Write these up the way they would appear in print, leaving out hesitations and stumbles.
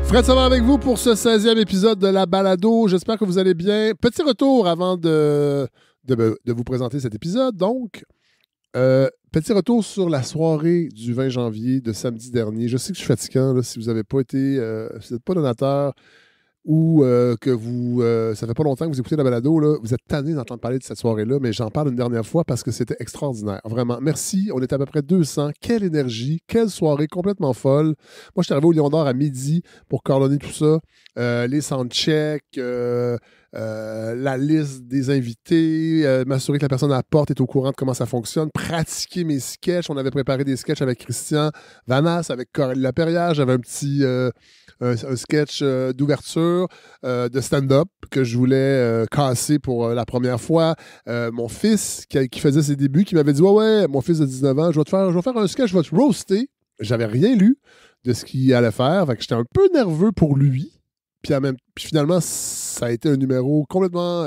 Fred Savard avec vous pour ce 16e épisode de la balado. J'espère que vous allez bien. Petit retour avant de vous présenter cet épisode. Donc, petit retour sur la soirée du 20 janvier de samedi dernier. Je sais que je suis fatigant là, si vous n'avez pas été, si vous n'êtes pas donateur ou que vous, ça fait pas longtemps que vous écoutez la balado, là, vous êtes tanné d'entendre parler de cette soirée-là, mais j'en parle une dernière fois parce que c'était extraordinaire. Vraiment, merci. On était à peu près 200. Quelle énergie, quelle soirée complètement folle. Moi, je suis arrivé au Lion d'Or à midi pour coordonner tout ça. Les soundchecks, la liste des invités, m'assurer que la personne à la porte est au courant de comment ça fonctionne, pratiquer mes sketchs. On avait préparé des sketchs avec Christian Vanas, avec Coralie Laperrière. J'avais un petit un sketch d'ouverture de stand-up que je voulais casser pour la première fois. Mon fils qui faisait ses débuts, qui m'avait dit ouais, mon fils de 19 ans, je vais faire un sketch, je vais te roaster. J'avais rien lu de ce qu'il allait faire. Fait que j'étais un peu nerveux pour lui. Puis finalement, ça a été un numéro complètement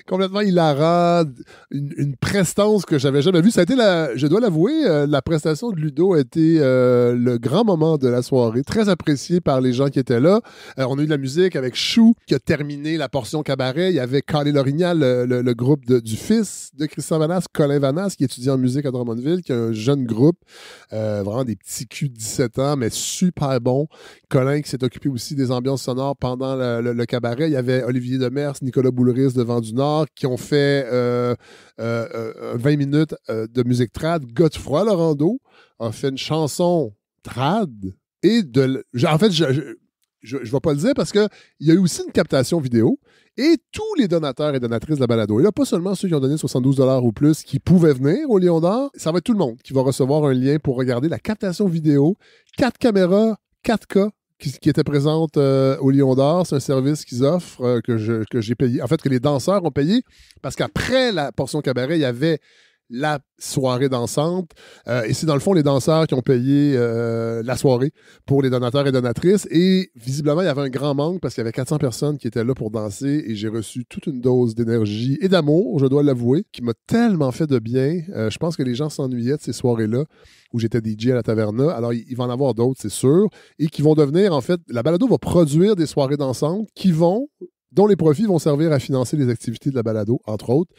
complètement hilarant, une prestance que j'avais jamais vue. Ça a été, je dois l'avouer, la prestation de Ludo a été le grand moment de la soirée, très apprécié par les gens qui étaient là. On a eu de la musique avec Chou qui a terminé la portion cabaret. Il y avait Calais Lorignal, le groupe du fils de Christian Vanas, Colin Vanas, qui étudie en musique à Drummondville, qui a un jeune groupe, vraiment des petits culs de 17 ans, mais super bon. Colin qui s'est occupé aussi des ambiances sonores pendant le cabaret. Il y avait Olivier Demers, Nicolas Boulris de Vent du Nord qui ont fait 20 minutes de musique trad. Godefroy Laurando a fait une chanson trad et en fait, je ne vais pas le dire parce qu'il y a eu aussi une captation vidéo et tous les donateurs et donatrices de la balado. Et là, pas seulement ceux qui ont donné 72 $ ou plus qui pouvaient venir au Lion d'Or, ça va être tout le monde qui va recevoir un lien pour regarder la captation vidéo. 4 caméras, 4K qui était présente au Lion d'Or. C'est un service qu'ils offrent que j'ai payé. En fait, que les danseurs ont payé parce qu'après la portion cabaret, il y avait la soirée dansante. Et c'est dans le fond les danseurs qui ont payé la soirée pour les donateurs et donatrices. Et visiblement, il y avait un grand manque parce qu'il y avait 400 personnes qui étaient là pour danser et j'ai reçu toute une dose d'énergie et d'amour, je dois l'avouer, qui m'a tellement fait de bien. Je pense que les gens s'ennuyaient de ces soirées-là où j'étais DJ à la Taverna. Alors, il va en avoir d'autres, c'est sûr, et qui vont devenir, en fait, la balado va produire des soirées dansantes dont les profits vont servir à financer les activités de la balado, entre autres.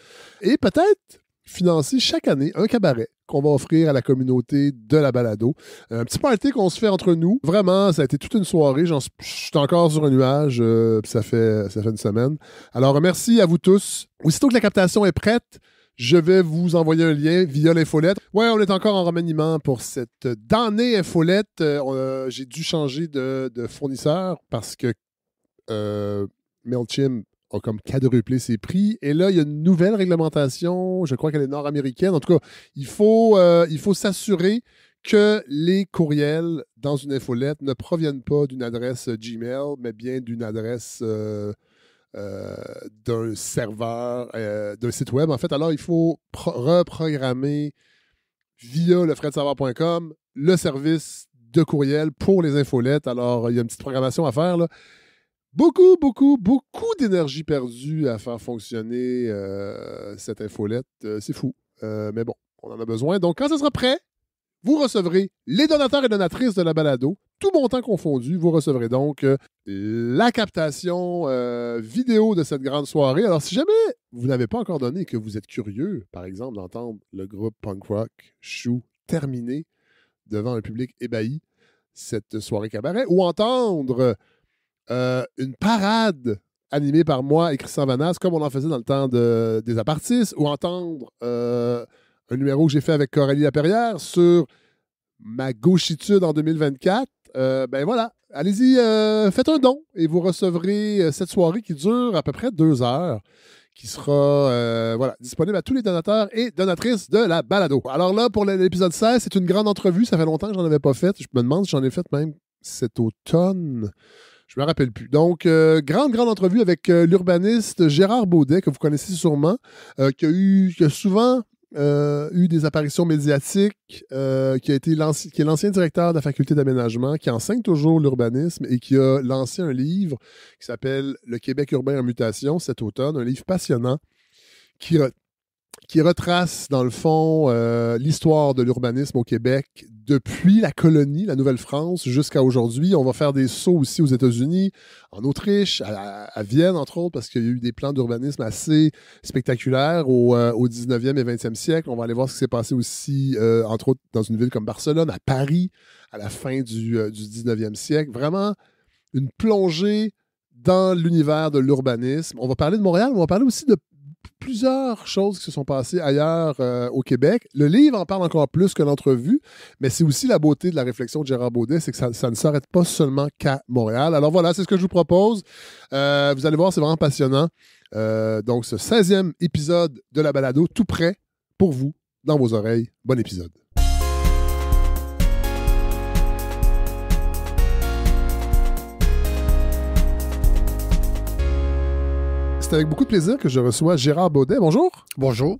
Et peut-être financer chaque année un cabaret qu'on va offrir à la communauté de la balado. Un petit party qu'on se fait entre nous. Vraiment, ça a été toute une soirée. Je suis encore sur un nuage. Ça fait une semaine. Alors, merci à vous tous. Aussitôt que la captation est prête, je vais vous envoyer un lien via l'infolette. Ouais, on est encore en remaniement pour cette damnée infolette. J'ai dû changer de fournisseur parce que MailChimp a comme quadruplé ses prix. Et là, il y a une nouvelle réglementation. Je crois qu'elle est nord-américaine. En tout cas, il faut s'assurer que les courriels dans une infolette ne proviennent pas d'une adresse Gmail, mais bien d'une adresse d'un serveur, d'un site web. En fait, alors, il faut reprogrammer via le fredsavard.com le service de courriel pour les infolettes. Alors, il y a une petite programmation à faire, là. Beaucoup d'énergie perdue à faire fonctionner cette infolette. C'est fou. Mais bon, on en a besoin. Donc, quand ce sera prêt, vous recevrez les donateurs et donatrices de la balado, tout montant confondu. Vous recevrez donc la captation vidéo de cette grande soirée. Alors, si jamais vous n'avez pas encore donné et que vous êtes curieux, par exemple, d'entendre le groupe punk rock Chou terminer devant un public ébahi cette soirée cabaret, ou entendre une parade animée par moi et Christian Vanas, comme on en faisait dans le temps des apartistes, ou entendre un numéro que j'ai fait avec Coralie Laperrière sur ma gauchitude en 2024, ben voilà, allez-y, faites un don et vous recevrez cette soirée qui dure à peu près 2 heures, qui sera disponible à tous les donateurs et donatrices de la balado. Alors là, pour l'épisode 16, c'est une grande entrevue. Ça fait longtemps que j'en avais pas fait. Je me demande si j'en ai fait même cet automne. Je me rappelle plus. Donc, grande entrevue avec l'urbaniste Gérard Baudet, que vous connaissez sûrement, qui a souvent eu des apparitions médiatiques, qui est l'ancien directeur de la faculté d'aménagement, qui enseigne toujours l'urbanisme et qui a lancé un livre qui s'appelle « Le Québec urbain en mutation » cet automne, un livre passionnant qui qui retrace, dans le fond, l'histoire de l'urbanisme au Québec depuis la colonie, la Nouvelle-France, jusqu'à aujourd'hui. On va faire des sauts aussi aux États-Unis, en Autriche, à Vienne, entre autres, parce qu'il y a eu des plans d'urbanisme assez spectaculaires au 19e et 20e siècle. On va aller voir ce qui s'est passé aussi, entre autres, dans une ville comme Barcelone, à Paris, à la fin du 19e siècle. Vraiment une plongée dans l'univers de l'urbanisme. On va parler de Montréal, mais on va parler aussi de plusieurs choses qui se sont passées ailleurs au Québec. Le livre en parle encore plus que l'entrevue, mais c'est aussi la beauté de la réflexion de Gérard Baudet, c'est que ça ne s'arrête pas seulement qu'à Montréal. Alors voilà, c'est ce que je vous propose. Vous allez voir, c'est vraiment passionnant. Donc, ce 16e épisode de la balado, tout prêt pour vous, dans vos oreilles. Bon épisode. C'est avec beaucoup de plaisir que je reçois Gérard Baudet. Bonjour. Bonjour.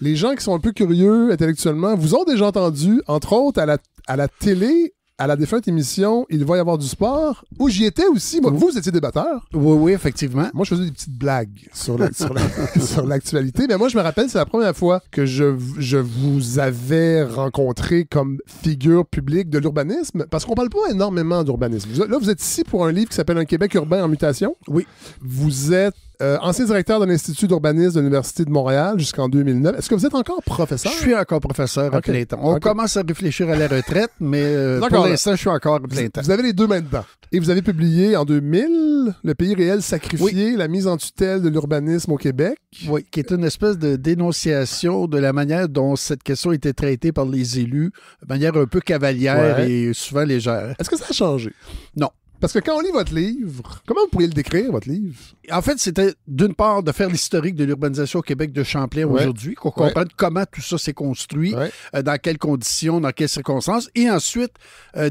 Les gens qui sont un peu curieux intellectuellement vous ont déjà entendu, entre autres, à la télé, à la défunte émission Il va y avoir du sport, où j'y étais aussi. Moi, vous étiez débatteur. Oui, effectivement. Moi, je faisais des petites blagues sur l'actualité. Mais moi, je me rappelle, c'est la première fois que je vous avais rencontré comme figure publique de l'urbanisme, parce qu'on parle pas énormément d'urbanisme. Là, vous êtes ici pour un livre qui s'appelle Un Québec urbain en mutation. Oui. Vous êtes ancien directeur de l'Institut d'urbanisme de l'Université de Montréal jusqu'en 2009. Est-ce que vous êtes encore professeur? Je suis encore professeur à plein temps. On commence à réfléchir à la retraite, mais pour l'instant, je suis encore à plein temps. Vous avez les deux mains dedans. Et vous avez publié en 2000 Le pays réel sacrifié, la mise en tutelle de l'urbanisme au Québec. Oui, qui est une espèce de dénonciation de la manière dont cette question était traitée par les élus, de manière un peu cavalière et souvent légère. Est-ce que ça a changé? Non. Parce que quand on lit votre livre, comment vous pourriez le décrire, votre livre? En fait, c'était d'une part de faire l'historique de l'urbanisation au Québec de Champlain aujourd'hui, qu'on comprenne comment tout ça s'est construit, dans quelles conditions, dans quelles circonstances, et ensuite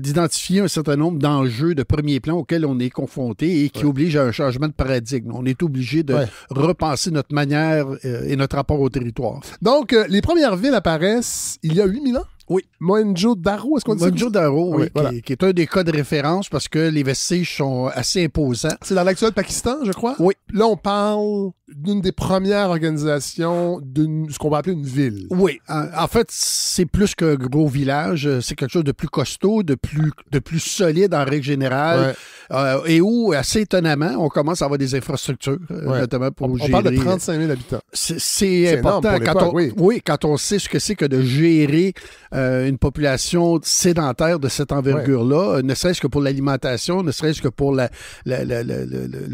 d'identifier un certain nombre d'enjeux de premier plan auxquels on est confronté et qui obligent à un changement de paradigme. On est obligé de repenser notre manière et notre rapport au territoire. Donc, les premières villes apparaissent il y a 8000 ans? Oui. Mohenjo-Daro, est-ce qu'on dit ça? Mohenjo-Daro, oui, voilà. qui est un des cas de référence parce que les vestiges sont assez imposants. C'est dans l'actuel Pakistan, je crois? Oui. Là, on parle d'une des premières organisations de ce qu'on va appeler une ville. Oui. En fait, c'est plus qu'un gros village. C'est quelque chose de plus costaud, de plus solide en règle générale. Et où, assez étonnamment, on commence à avoir des infrastructures, notamment pour gérer... On parle de 35 000 habitants. C'est important quand on sait ce que c'est que de gérer une population sédentaire de cette envergure-là, ne serait-ce que pour l'alimentation, ne serait-ce que pour le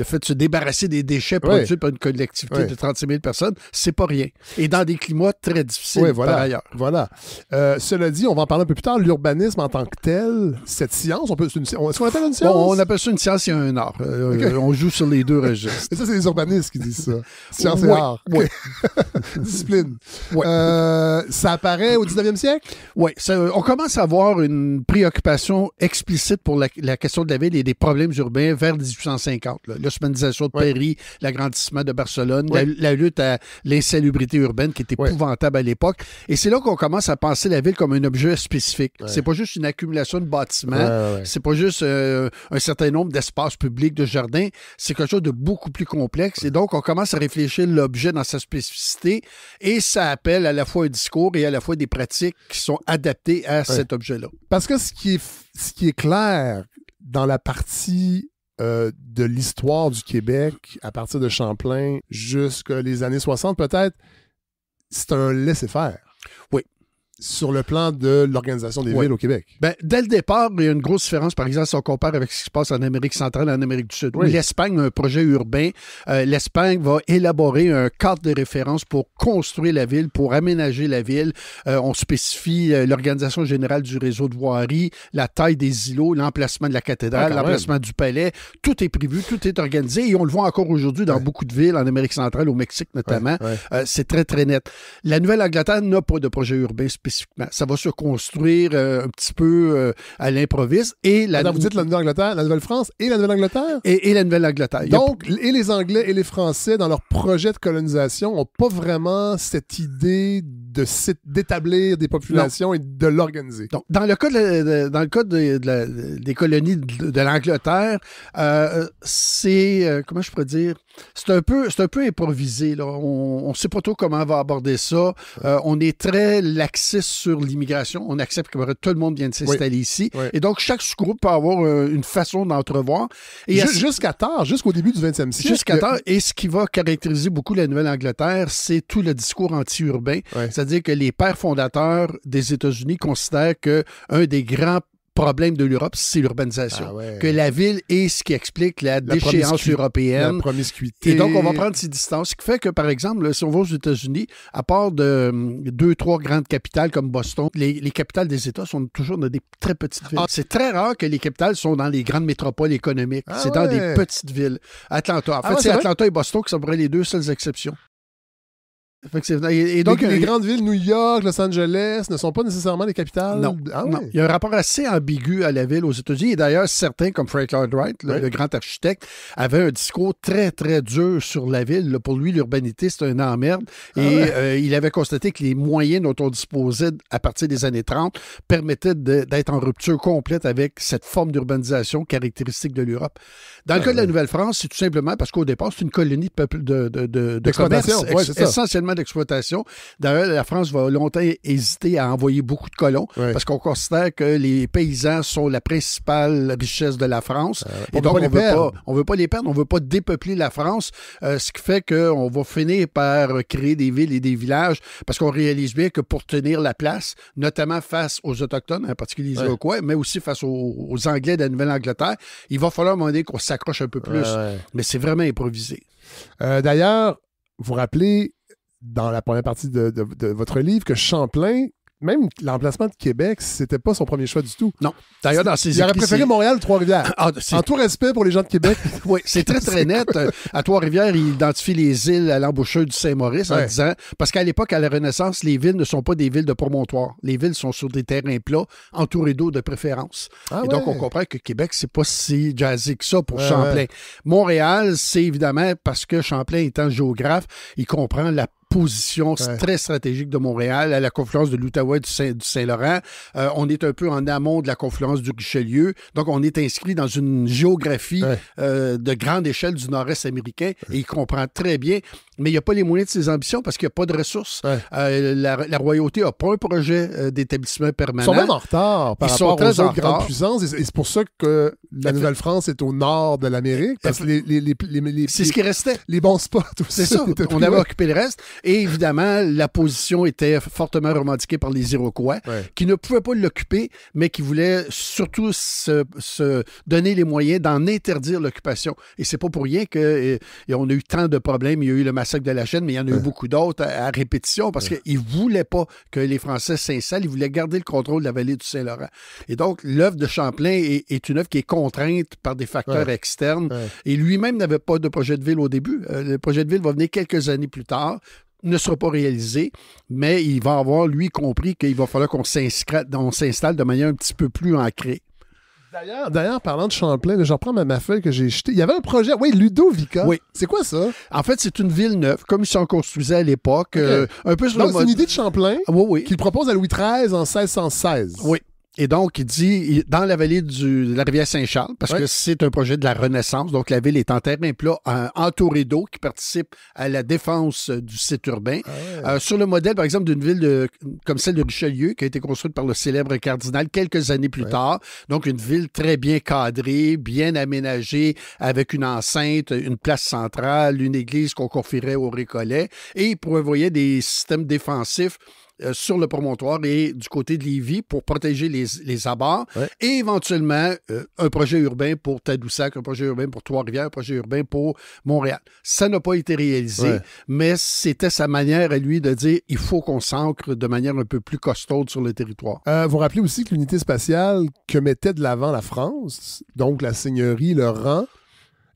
fait de se débarrasser des déchets produits par une collectivité de 36 000 personnes, c'est pas rien. Et dans des climats très difficiles par ailleurs. Voilà. Cela dit, on va en parler un peu plus tard, l'urbanisme en tant que tel, cette science, est-ce qu'on appelle une science? Bon, on appelle ça une science et un art. On joue sur les deux registres. Et ça, c'est les urbanistes qui disent ça. Science et art. Oui. Discipline. Ça apparaît au 19e siècle? Oui, on commence à avoir une préoccupation explicite pour la question de la ville et des problèmes urbains vers 1850. L'osmanisation de Paris, l'agrandissement de Barcelone, la lutte à l'insalubrité urbaine qui était épouvantable à l'époque. Et c'est là qu'on commence à penser la ville comme un objet spécifique. C'est pas juste une accumulation de bâtiments, c'est pas juste un certain nombre d'espaces publics, de jardins, c'est quelque chose de beaucoup plus complexe. Et donc, on commence à réfléchir l'objet dans sa spécificité et ça appelle à la fois un discours et à la fois des pratiques qui sont adaptées à cet objet-là. Parce que ce qui est clair dans la partie de l'histoire du Québec, à partir de Champlain jusqu'aux les années 60 peut-être, c'est un laisser-faire. Oui. Sur le plan de l'organisation des villes au Québec. Ben, dès le départ, il y a une grosse différence, par exemple, si on compare avec ce qui se passe en Amérique centrale et en Amérique du Sud. L'Espagne a un projet urbain. L'Espagne va élaborer un cadre de référence pour construire la ville, pour aménager la ville. On spécifie l'organisation générale du réseau de voirie, la taille des îlots, l'emplacement de la cathédrale, l'emplacement du palais. Tout est prévu, tout est organisé et on le voit encore aujourd'hui dans beaucoup de villes, en Amérique centrale, au Mexique notamment. C'est très, très net. La Nouvelle-Angleterre n'a pas de projet urbain spécifique. spécifiquement. Ça va se construire un petit peu à l'improviste. Et vous dites la Nouvelle-Angleterre, la Nouvelle-France et la Nouvelle-Angleterre? Et la Nouvelle-Angleterre. Donc, et les Anglais et les Français, dans leur projet de colonisation, n'ont pas vraiment cette idée d'établir des populations et de l'organiser. Donc, dans le cas des colonies de l'Angleterre, c'est, comment je pourrais dire, c'est un peu improvisé, là. On ne sait pas trop comment on va aborder ça. On est très laxiste sur l'immigration. On accepte que tout le monde vienne s'installer ici. Oui. Et donc, chaque sous-groupe peut avoir une façon d'entrevoir. Jusqu'à tard, jusqu'au début du 20e siècle. Jusqu'à tard. Et ce qui va caractériser beaucoup la Nouvelle-Angleterre, c'est tout le discours anti-urbain. Oui. C'est-à-dire que les pères fondateurs des États-Unis considèrent qu'un des grands problème de l'Europe, c'est l'urbanisation. Que la ville est ce qui explique la déchéance européenne. La promiscuité. Et donc, on va prendre ces distances. Ce qui fait que, par exemple, là, si on va aux États-Unis, à part de 2-3 grandes capitales comme Boston, les capitales des États sont toujours dans des très petites villes. C'est très rare que les capitales sont dans les grandes métropoles économiques. C'est dans des petites villes. Atlanta. En fait, c'est Atlanta et Boston qui sont les deux seules exceptions. Et donc, les grandes villes, New York, Los Angeles, ne sont pas nécessairement des capitales? Non. Non. Il y a un rapport assez ambigu à la ville aux États-Unis. Et d'ailleurs, certains, comme Frank Lloyd Wright, le grand architecte, avaient un discours très, très dur sur la ville. Là, pour lui, l'urbanité, c'est un emmerde. Et il avait constaté que les moyens dont on disposait à partir des années 30 permettaient d'être en rupture complète avec cette forme d'urbanisation caractéristique de l'Europe. Dans le cas de la Nouvelle-France, c'est tout simplement parce qu'au départ, c'est une colonie de commerce, essentiellement d'exploitation. D'ailleurs, la France va longtemps hésiter à envoyer beaucoup de colons parce qu'on considère que les paysans sont la principale richesse de la France. Et donc, on veut pas les perdre, on veut pas dépeupler la France, ce qui fait qu'on va finir par créer des villes et des villages parce qu'on réalise bien que pour tenir la place, notamment face aux Autochtones, en particulier les Iroquois, mais aussi face aux Anglais de la Nouvelle-Angleterre, il va falloir demander qu'on s'accroche un peu plus. Mais c'est vraiment improvisé. D'ailleurs, vous rappelez dans la première partie de votre livre que Champlain, même l'emplacement de Québec, c'était pas son premier choix du tout. Non. D'ailleurs, dans ses écrits, il aurait préféré Montréal ou Trois-Rivières. En tout respect pour les gens de Québec. Oui, c'est très, très net. À Trois-Rivières, il identifie les îles à l'embouchure du Saint-Maurice en disant... Parce qu'à l'époque, à la Renaissance, les villes ne sont pas des villes de promontoire. Les villes sont sur des terrains plats, entourés d'eau de préférence. Donc, on comprend que Québec, c'est pas si jazzy que ça pour Champlain. Montréal, c'est évidemment parce que Champlain, étant géographe, il comprend la position très stratégique de Montréal à la confluence de l'Outaouais et du Saint-Laurent. On est un peu en amont de la confluence du Richelieu. Donc, on est inscrit dans une géographie de grande échelle du nord-est américain et il comprend très bien, mais il n'y a pas les moyens de ses ambitions parce qu'il n'y a pas de ressources. La royauté n'a pas un projet d'établissement permanent. Ils sont même en retard par rapport aux autres grandes puissances et c'est pour ça que la Nouvelle-France est au nord de l'Amérique parce que c'est ce qui restait. Les bons spots aussi. C'est ça. On avait occupé le reste. Et évidemment, la position était fortement revendiquée par les Iroquois, qui ne pouvaient pas l'occuper, mais qui voulaient surtout se donner les moyens d'en interdire l'occupation. Et c'est pas pour rien qu'on a eu tant de problèmes. Il y a eu le massacre de la Chêne, mais il y en a eu beaucoup d'autres à répétition, parce qu'ils ne voulaient pas que les Français s'installent. Ils voulaient garder le contrôle de la vallée du Saint-Laurent. Et donc, l'œuvre de Champlain est une œuvre qui est contrainte par des facteurs externes. Et lui-même n'avait pas de projet de ville au début. Le projet de ville va venir quelques années plus tard, ne sera pas réalisé, mais il va avoir, lui, compris qu'il va falloir qu'on s'installe de manière un petit peu plus ancrée. D'ailleurs, parlant de Champlain, je reprends ma feuille que j'ai jetée. Il y avait un projet, Ludovica. Oui. C'est quoi ça? En fait, c'est une ville neuve, comme ils s'en construisaient à l'époque. Un peu sur Donc, c'est une idée de Champlain qu'il propose à Louis XIII en 1616. Oui. Et donc, il dit, dans la vallée de la rivière Saint-Charles, parce que c'est un projet de la Renaissance, donc la ville est en terrain plat, entourée d'eau, qui participe à la défense du site urbain. Sur le modèle, par exemple, d'une ville comme celle de Richelieu, qui a été construite par le célèbre cardinal quelques années plus tard. Donc, une ville très bien cadrée, bien aménagée, avec une enceinte, une place centrale, une église qu'on confierait aux Récollets. Et il prévoyait des systèmes défensifs sur le promontoire et du côté de Lévis pour protéger les abords et éventuellement un projet urbain pour Tadoussac, un projet urbain pour Trois-Rivières, un projet urbain pour Montréal. Ça n'a pas été réalisé, mais c'était sa manière à lui de dire il faut qu'on s'ancre de manière un peu plus costaude sur le territoire. Vous rappelez aussi que l'unité spatiale que mettait de l'avant la France, donc la seigneurie, le rang,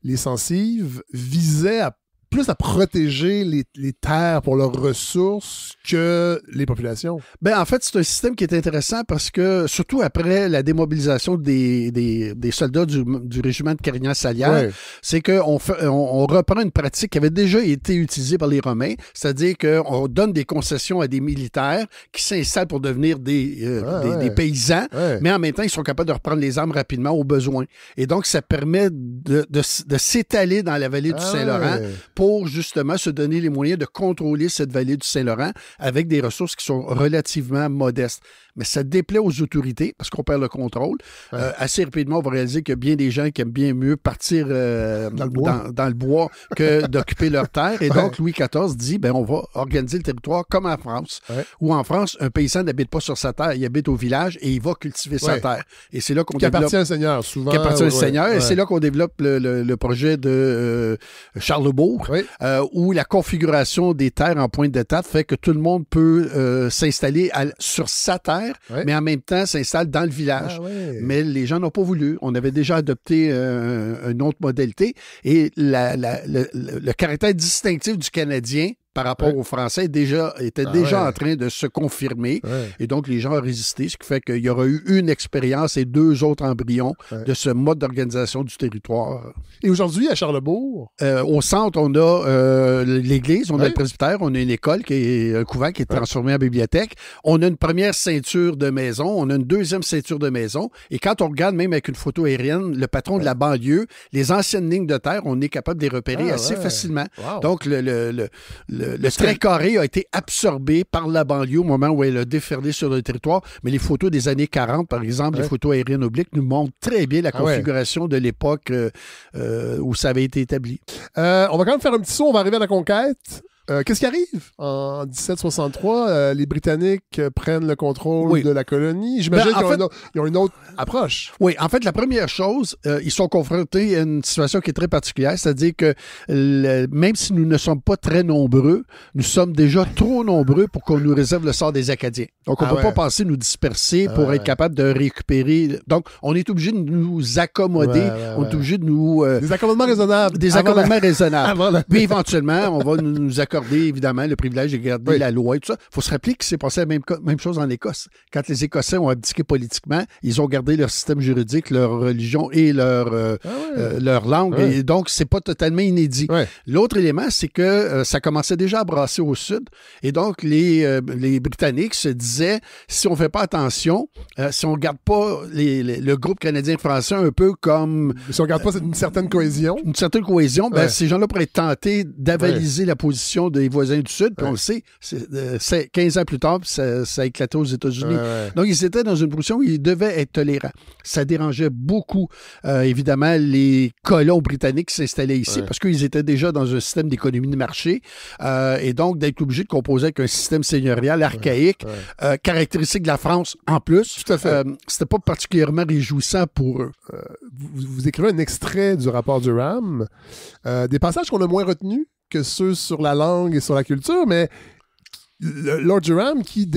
les censives, visait à plus à protéger les terres pour leurs ressources que les populations. Ben, en fait, c'est un système qui est intéressant parce que, surtout après la démobilisation des soldats du régiment de Carignan-Salière, c'est qu'on on reprend une pratique qui avait déjà été utilisée par les Romains, c'est-à-dire qu'on donne des concessions à des militaires qui s'installent pour devenir des paysans, mais en même temps, ils sont capables de reprendre les armes rapidement au besoin. Et donc, ça permet de s'étaler dans la vallée du Saint-Laurent pour justement se donner les moyens de contrôler cette vallée du Saint-Laurent avec des ressources qui sont relativement modestes. Mais ça déplaît aux autorités parce qu'on perd le contrôle. Assez rapidement, on va réaliser qu'il y a bien des gens qui aiment bien mieux partir dans le bois que d'occuper leur terre. Et donc, Louis XIV dit, ben, on va organiser le territoire comme en France. Où en France, un paysan n'habite pas sur sa terre, il habite au village et il va cultiver sa terre. Et c'est là qu'on développe... Qui appartient au Seigneur, souvent. Qui appartient au Seigneur. Et c'est là qu'on développe le projet de Charlesbourg, où la configuration des terres en pointe d'étape fait que tout le monde peut s'installer sur sa terre, mais en même temps s'installe dans le village. Mais les gens n'ont pas voulu. On avait déjà adopté une autre modalité. Et le caractère distinctif du Canadien par rapport aux Français était déjà en train de se confirmer. Et donc, les gens ont résisté, ce qui fait qu'il y aura eu une expérience et 2 autres embryons de ce mode d'organisation du territoire. Et aujourd'hui, à Charlesbourg? Au centre, on a l'église, on a le presbytère, on a une école, qui est un couvent qui est transformé en bibliothèque. On a une première ceinture de maison, on a une deuxième ceinture de maison. Et quand on regarde, même avec une photo aérienne, le patron de la banlieue, les anciennes lignes de terre, on est capable de les repérer assez facilement. Donc, le trait carré a été absorbé par la banlieue au moment où elle a déferlé sur le territoire. Mais les photos des années 40, par exemple, les photos aériennes obliques, nous montrent très bien la configuration de l'époque où ça avait été établi. On va quand même faire un petit saut. On va arriver à la conquête. Qu'est-ce qui arrive? En 1763, les Britanniques prennent le contrôle de la colonie. J'imagine qu'ils ont une autre approche. Oui, en fait, la première chose, ils sont confrontés à une situation qui est très particulière, c'est-à-dire que même si nous ne sommes pas très nombreux, nous sommes déjà trop nombreux pour qu'on nous réserve le sort des Acadiens. Donc, on ne peut pas penser nous disperser pour être capable de récupérer. Donc, on est obligé de nous accommoder. On est obligé de nous... des accommodements raisonnables. Des accommodements raisonnables. Puis, éventuellement, on va nous accorder évidemment le privilège de garder la loi et tout ça. Il faut se rappeler qu'il s'est passé la même chose en Écosse. Quand les Écossais ont abdiqué politiquement, ils ont gardé leur système juridique, leur religion et leur langue. Et donc, c'est pas totalement inédit. L'autre élément, c'est que ça commençait déjà à brasser au sud. Et donc, les Britanniques se disaient, si on fait pas attention, si on garde pas le groupe canadien-français un peu comme... Si on garde pas une certaine cohésion. Une certaine cohésion, ces gens-là pourraient être tentés d'avaliser la position des voisins du Sud, puis on le sait, c'est 15 ans plus tard, puis ça a éclaté aux États-Unis. Donc, ils étaient dans une position où ils devaient être tolérants. Ça dérangeait beaucoup, évidemment, les colons britanniques qui s'installaient ici, parce qu'ils étaient déjà dans un système d'économie de marché, et donc d'être obligés de composer avec un système seigneurial archaïque, caractéristique de la France en plus. Tout à fait. C'était pas particulièrement réjouissant pour eux. Vous écrivez un extrait du rapport Durham, des passages qu'on a moins retenus que ceux sur la langue et sur la culture, mais Lord Durham qui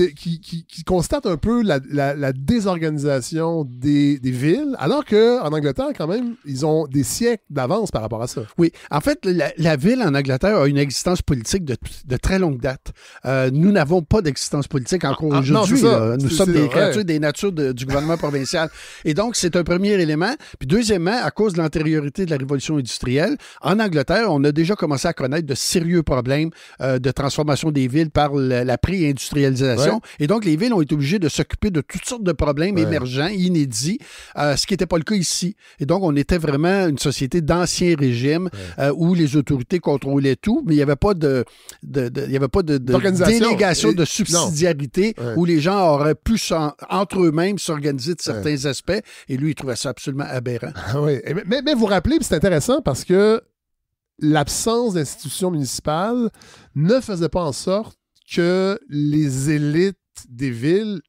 constate un peu la désorganisation des villes, alors qu'en Angleterre, quand même, ils ont des siècles d'avance par rapport à ça. Oui. En fait, la ville en Angleterre a une existence politique de très longue date. Nous n'avons pas d'existence politique encore aujourd'hui. Nous sommes des créatures des natures du gouvernement provincial. Et donc, c'est un premier élément. Puis deuxièmement, à cause de l'antériorité de la révolution industrielle, en Angleterre, on a déjà commencé à connaître de sérieux problèmes de transformation des villes par la pré-industrialisation. Et donc, les villes ont été obligées de s'occuper de toutes sortes de problèmes émergents, inédits, ce qui n'était pas le cas ici. Et donc, on était vraiment une société d'ancien régime où les autorités contrôlaient tout, mais il n'y avait pas de délégation de subsidiarité où les gens auraient pu entre eux-mêmes s'organiser de certains aspects. Et lui, il trouvait ça absolument aberrant. Mais vous rappelez, c'est intéressant parce que l'absence d'institutions municipales ne faisait pas en sorte que les élites des villes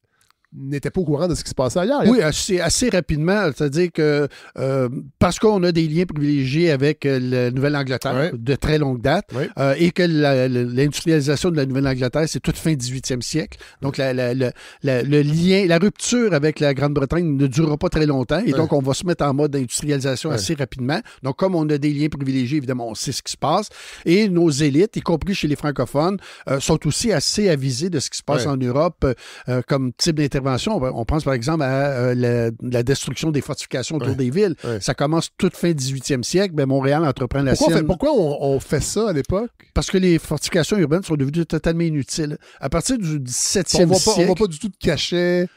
n'étaient pas au courant de ce qui se passait ailleurs. Oui, assez rapidement. C'est-à-dire que parce qu'on a des liens privilégiés avec la Nouvelle-Angleterre de très longue date et que l'industrialisation de la Nouvelle-Angleterre, c'est toute fin 18e siècle. Donc, le lien, la rupture avec la Grande-Bretagne ne durera pas très longtemps et donc, on va se mettre en mode d'industrialisation assez rapidement. Donc, comme on a des liens privilégiés, évidemment, on sait ce qui se passe et nos élites, y compris chez les francophones, sont aussi assez avisés de ce qui se passe en Europe comme type d'intervention. On pense par exemple à la destruction des fortifications autour des villes. Ça commence toute fin 18e siècle. Ben, Montréal entreprend la sienne. Pourquoi on fait ça à l'époque? Parce que les fortifications urbaines sont devenues totalement inutiles. À partir du 17e siècle... On ne voit pas du tout de cachet.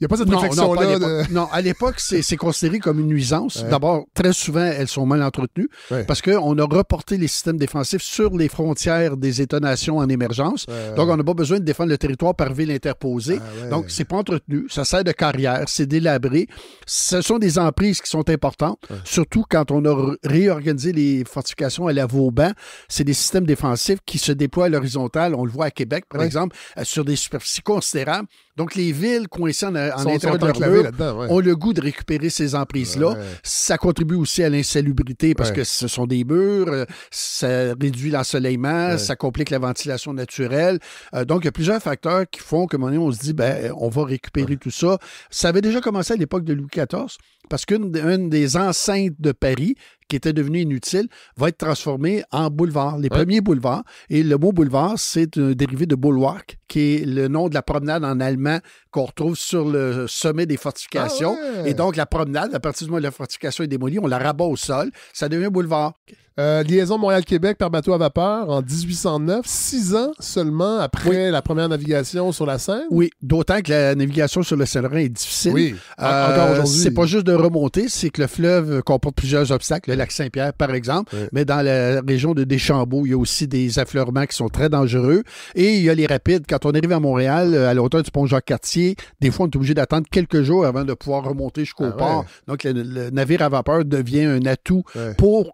Il n'y a pas cette réflexion-là. Non, à l'époque, c'est considéré comme une nuisance. D'abord, très souvent, elles sont mal entretenues parce qu'on a reporté les systèmes défensifs sur les frontières des États-nations en émergence. Donc, on n'a pas besoin de défendre le territoire par ville interposée. Donc, c'est pas entretenu. Ça sert de carrière. C'est délabré. Ce sont des emprises qui sont importantes, surtout quand on a réorganisé les fortifications à la Vauban. C'est des systèmes défensifs qui se déploient à l'horizontale. On le voit à Québec, par exemple, sur des superficies considérables. Donc, les villes coincées en intérieur de leur mur ont le goût de récupérer ces emprises-là. Ça contribue aussi à l'insalubrité parce que ce sont des murs, ça réduit l'ensoleillement, ça complique la ventilation naturelle. Donc, il y a plusieurs facteurs qui font qu'à un moment donné, on se dit, on va récupérer tout ça. Ça avait déjà commencé à l'époque de Louis XIV parce qu'une des enceintes de Paris, qui était devenue inutile, va être transformée en boulevard, les premiers boulevards. Et le mot boulevard, c'est un dérivé de Boulevard, qui est le nom de la promenade en allemand qu'on retrouve sur le sommet des fortifications. Et donc, la promenade, à partir du moment où la fortification est démolie, on la rabat au sol, ça devient un boulevard. Liaison Montréal-Québec par bateau à vapeur en 1809, 6 ans seulement après la première navigation sur la Seine. Oui, d'autant que la navigation sur le Saint-Laurent est difficile. Oui, encore aujourd'hui. C'est pas juste de remonter, c'est que le fleuve comporte plusieurs obstacles, le lac Saint-Pierre par exemple, mais dans la région de Deschambault, il y a aussi des affleurements qui sont très dangereux et il y a les rapides. Quand on arrive à Montréal, à la hauteur du pont Jacques-Cartier, des fois on est obligé d'attendre quelques jours avant de pouvoir remonter jusqu'au port. Donc le navire à vapeur devient un atout pour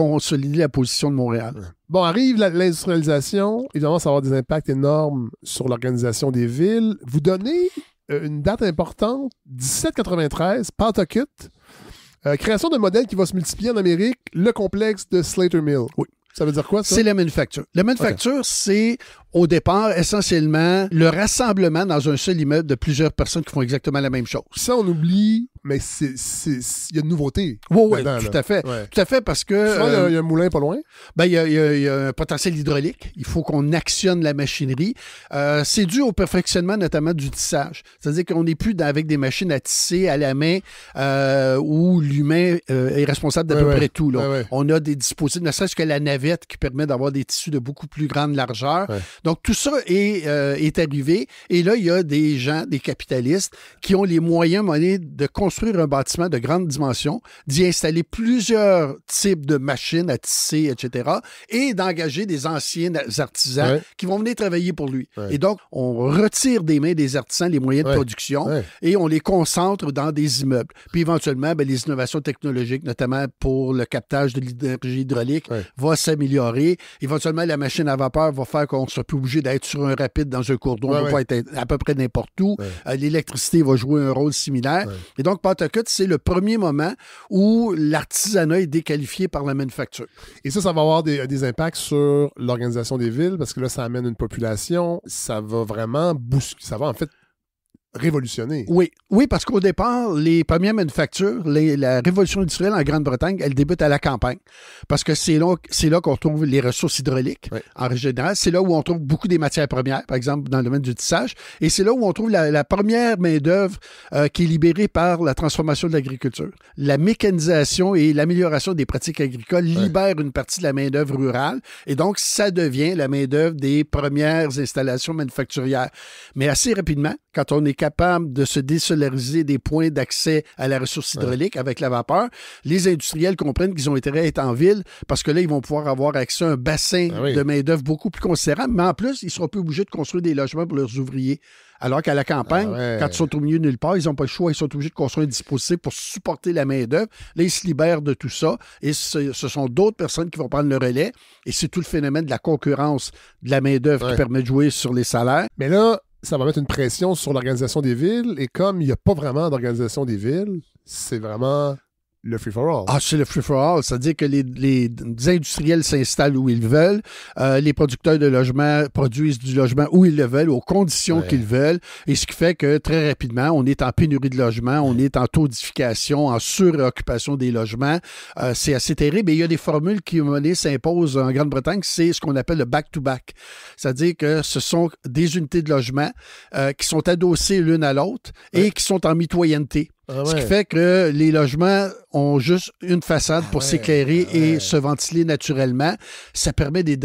consolider la position de Montréal. Bon, arrive l'industrialisation. Évidemment, ça va avoir des impacts énormes sur l'organisation des villes. Vous donnez une date importante, 1793, Pawtucket. Création d'un modèle qui va se multiplier en Amérique, le complexe de Slater Mill. Oui. Ça veut dire quoi, ça? C'est la manufacture. La manufacture, c'est au départ essentiellement le rassemblement dans un seul immeuble de plusieurs personnes qui font exactement la même chose. Ça, on oublie, mais il y a une nouveauté. Oui, tout à fait. Ouais. Tout à fait parce que... Souvent, il y a un moulin pas loin. Il y a un potentiel hydraulique. Il faut qu'on actionne la machinerie. C'est dû au perfectionnement notamment du tissage. C'est-à-dire qu'on n'est plus avec des machines à tisser à la main où l'humain est responsable d'à peu près tout. Là. On a des dispositifs, ne serait-ce que la navette qui permet d'avoir des tissus de beaucoup plus grande largeur. Donc, tout ça est arrivé. Et là, il y a des gens, des capitalistes, qui ont les moyens de construire un bâtiment de grande dimension, d'y installer plusieurs types de machines à tisser, etc., et d'engager des anciens artisans qui vont venir travailler pour lui. Et donc, on retire des mains des artisans les moyens de production et on les concentre dans des immeubles. Puis éventuellement, les innovations technologiques, notamment pour le captage de l'énergie hydraulique, vont s'améliorer. Éventuellement, la machine à vapeur va faire qu'on ne sera plus obligé d'être sur un rapide dans un cours d'eau. On va être à peu près n'importe où. L'électricité va jouer un rôle similaire. Et donc, Pawtucket, c'est le premier moment où l'artisanat est déqualifié par la manufacture. Et ça va avoir des impacts sur l'organisation des villes parce que là, ça amène une population. Ça va vraiment ça va en fait révolutionner. Oui, parce qu'au départ, les premières manufactures, la révolution industrielle en Grande-Bretagne, elle débute à la campagne. Parce que c'est là qu'on trouve les ressources hydrauliques, en règle générale. C'est là où on trouve beaucoup des matières premières, par exemple, dans le domaine du tissage. Et c'est là où on trouve la première main-d'œuvre qui est libérée par la transformation de l'agriculture. La mécanisation et l'amélioration des pratiques agricoles libèrent une partie de la main-d'œuvre rurale. Et donc, ça devient la main-d'œuvre des premières installations manufacturières. Mais assez rapidement, quand on est capable de se désolariser des points d'accès à la ressource hydraulique avec la vapeur, les industriels comprennent qu'ils ont intérêt à être en ville parce que là, ils vont pouvoir avoir accès à un bassin de main-d'œuvre beaucoup plus considérable, mais en plus, ils ne seront plus obligés de construire des logements pour leurs ouvriers. Alors qu'à la campagne, quand ils sont au milieu de nulle part, ils n'ont pas le choix, ils sont obligés de construire un dispositif pour supporter la main-d'œuvre. Là, ils se libèrent de tout ça et ce sont d'autres personnes qui vont prendre le relais et c'est tout le phénomène de la concurrence de la main-d'œuvre qui permet de jouer sur les salaires. Mais là, ça va mettre une pression sur l'organisation des villes. Et comme il n'y a pas vraiment d'organisation des villes, c'est vraiment le free-for-all. Ah, c'est le free-for-all. C'est-à-dire que les industriels s'installent où ils veulent. Les producteurs de logements produisent du logement où ils le veulent, aux conditions qu'ils veulent. Et ce qui fait que très rapidement, on est en pénurie de logements, on est en taudification, en suroccupation des logements. C'est assez terrible. Et il y a des formules qui, à un moment donné, s'imposent en Grande-Bretagne. C'est ce qu'on appelle le back-to-back. C'est-à-dire que ce sont des unités de logement qui sont adossées l'une à l'autre et qui sont en mitoyenneté. Ce qui fait que les logements ont juste une façade pour s'éclairer et se ventiler naturellement. Ça permet des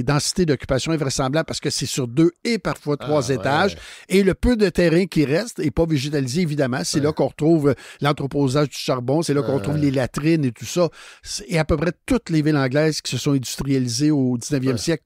densités d'occupation invraisemblables parce que c'est sur 2 et parfois 3 étages. Et le peu de terrain qui reste n'est pas végétalisé, évidemment. C'est là qu'on retrouve l'entreposage du charbon, c'est là qu'on retrouve les latrines et tout ça. Et à peu près toutes les villes anglaises qui se sont industrialisées au 19e siècle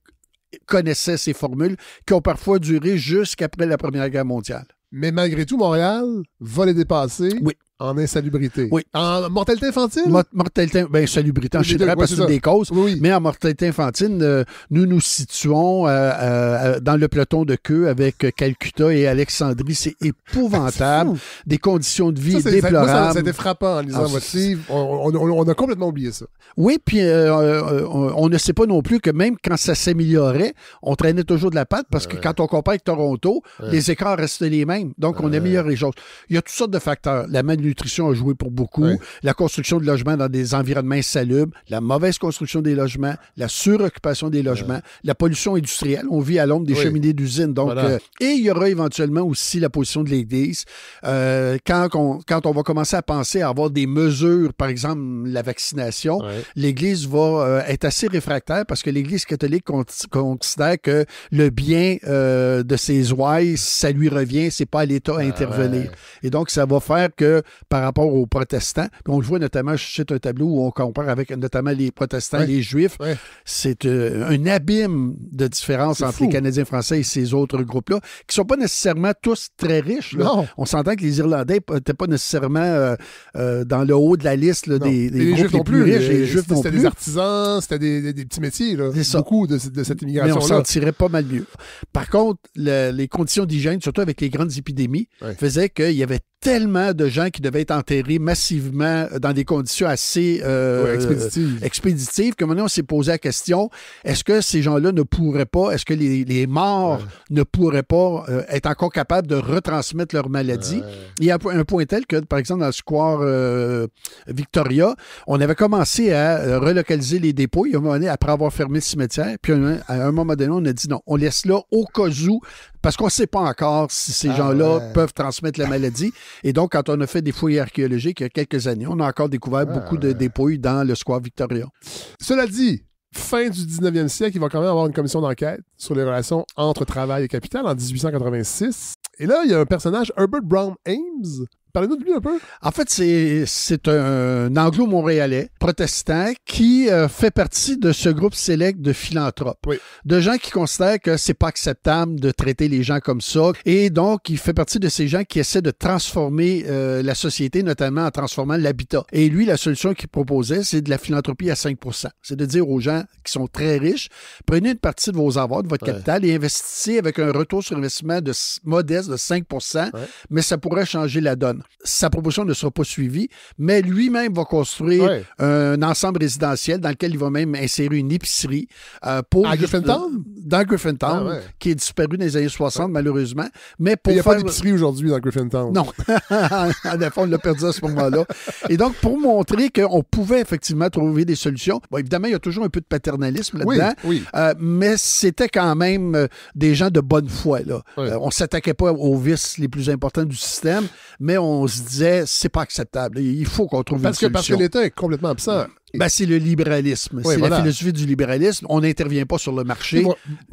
connaissaient ces formules qui ont parfois duré jusqu'après la Première Guerre mondiale. Mais malgré tout, Montréal va les dépasser en insalubrité. Oui. En mortalité infantile? Mortalité, bien, insalubrité en général, parce que c'est une des causes. Oui. Mais en mortalité infantile, nous nous situons dans le peloton de queue avec Calcutta et Alexandrie. C'est épouvantable. Des conditions de vie déplorables. Moi, ça a été frappant en lisant votre livre. On a complètement oublié ça. Oui, puis on ne sait pas non plus que même quand ça s'améliorait, on traînait toujours de la patte parce que quand on compare avec Toronto, les écarts restent les mêmes. Donc, on améliore les choses. Il y a toutes sortes de facteurs. La malnutrition a joué pour beaucoup. La construction de logements dans des environnements insalubres, la mauvaise construction des logements, la suroccupation des logements, la pollution industrielle. On vit à l'ombre des cheminées d'usines. Donc, et il y aura éventuellement aussi la position de l'Église. Quand on va commencer à penser à avoir des mesures, par exemple la vaccination, l'Église va être assez réfractaire parce que l'Église catholique considère que le bien de ses ouailles, ça lui revient, c'est pas à l'État à intervenir. Et donc, ça va faire que par rapport aux protestants, on le voit notamment, je cite un tableau où on compare avec notamment les protestants et les juifs, c'est un abîme de différence entre les Canadiens français et ces autres groupes-là, qui sont pas nécessairement tous très riches. Là. On s'entend que les Irlandais n'étaient pas nécessairement dans le haut de la liste là, des groupes les plus riches. Les Juifs non plus. C'était des artisans, c'était des petits métiers. Là. Beaucoup de cette immigration-là. Mais on s'en tirait pas mal mieux. Par contre, les conditions d'hygiène, surtout avec les grandes épidémies, faisaient qu'il y avait tellement de gens qui devaient être enterrés massivement dans des conditions assez expéditives que maintenant on s'est posé la question, est-ce que ces gens-là ne pourraient pas, est-ce que les morts ne pourraient pas être encore capables de retransmettre leur maladie? Il y a un point tel que, par exemple, dans le square Victoria, on avait commencé à relocaliser les dépôts, il y a un moment donné, après avoir fermé le cimetière, puis à un moment donné, on a dit non, on laisse là au cas où, parce qu'on ne sait pas encore si ces gens-là peuvent transmettre la maladie. Et donc, quand on a fait des fouilles archéologiques il y a quelques années, on a encore découvert beaucoup de dépouilles dans le square Victoria. Cela dit, fin du 19e siècle, il va quand même avoir une commission d'enquête sur les relations entre travail et capital en 1886. Et là, il y a un personnage, Herbert Brown Ames. Parlez-nous de lui un peu. En fait, c'est un anglo-montréalais protestant qui fait partie de ce groupe sélect de philanthropes. De gens qui considèrent que c'est pas acceptable de traiter les gens comme ça. Et donc, il fait partie de ces gens qui essaient de transformer la société, notamment en transformant l'habitat. Et lui, la solution qu'il proposait, c'est de la philanthropie à 5 %. C'est de dire aux gens qui sont très riches, prenez une partie de vos avoirs, de votre capital et investissez avec un retour sur investissement modeste de 5 %, mais ça pourrait changer la donne. Sa proposition ne sera pas suivie, mais lui-même va construire un ensemble résidentiel dans lequel il va même insérer une épicerie pour... À Griffintown? Dans Griffintown, qui est disparu dans les années 60, malheureusement. Mais pour il n'y a pas d'épicerie aujourd'hui dans Griffintown. Non. En effet, on l'a perdu à ce moment-là. Et donc, pour montrer qu'on pouvait effectivement trouver des solutions, bon, évidemment, il y a toujours un peu de paternalisme là-dedans, mais c'était quand même des gens de bonne foi. Là. On ne s'attaquait pas aux vices les plus importants du système, mais on se disait, c'est pas acceptable. Il faut qu'on trouve une solution. Parce que l'État est complètement absent. Ben, c'est le libéralisme. C'est la philosophie du libéralisme. On n'intervient pas sur le marché.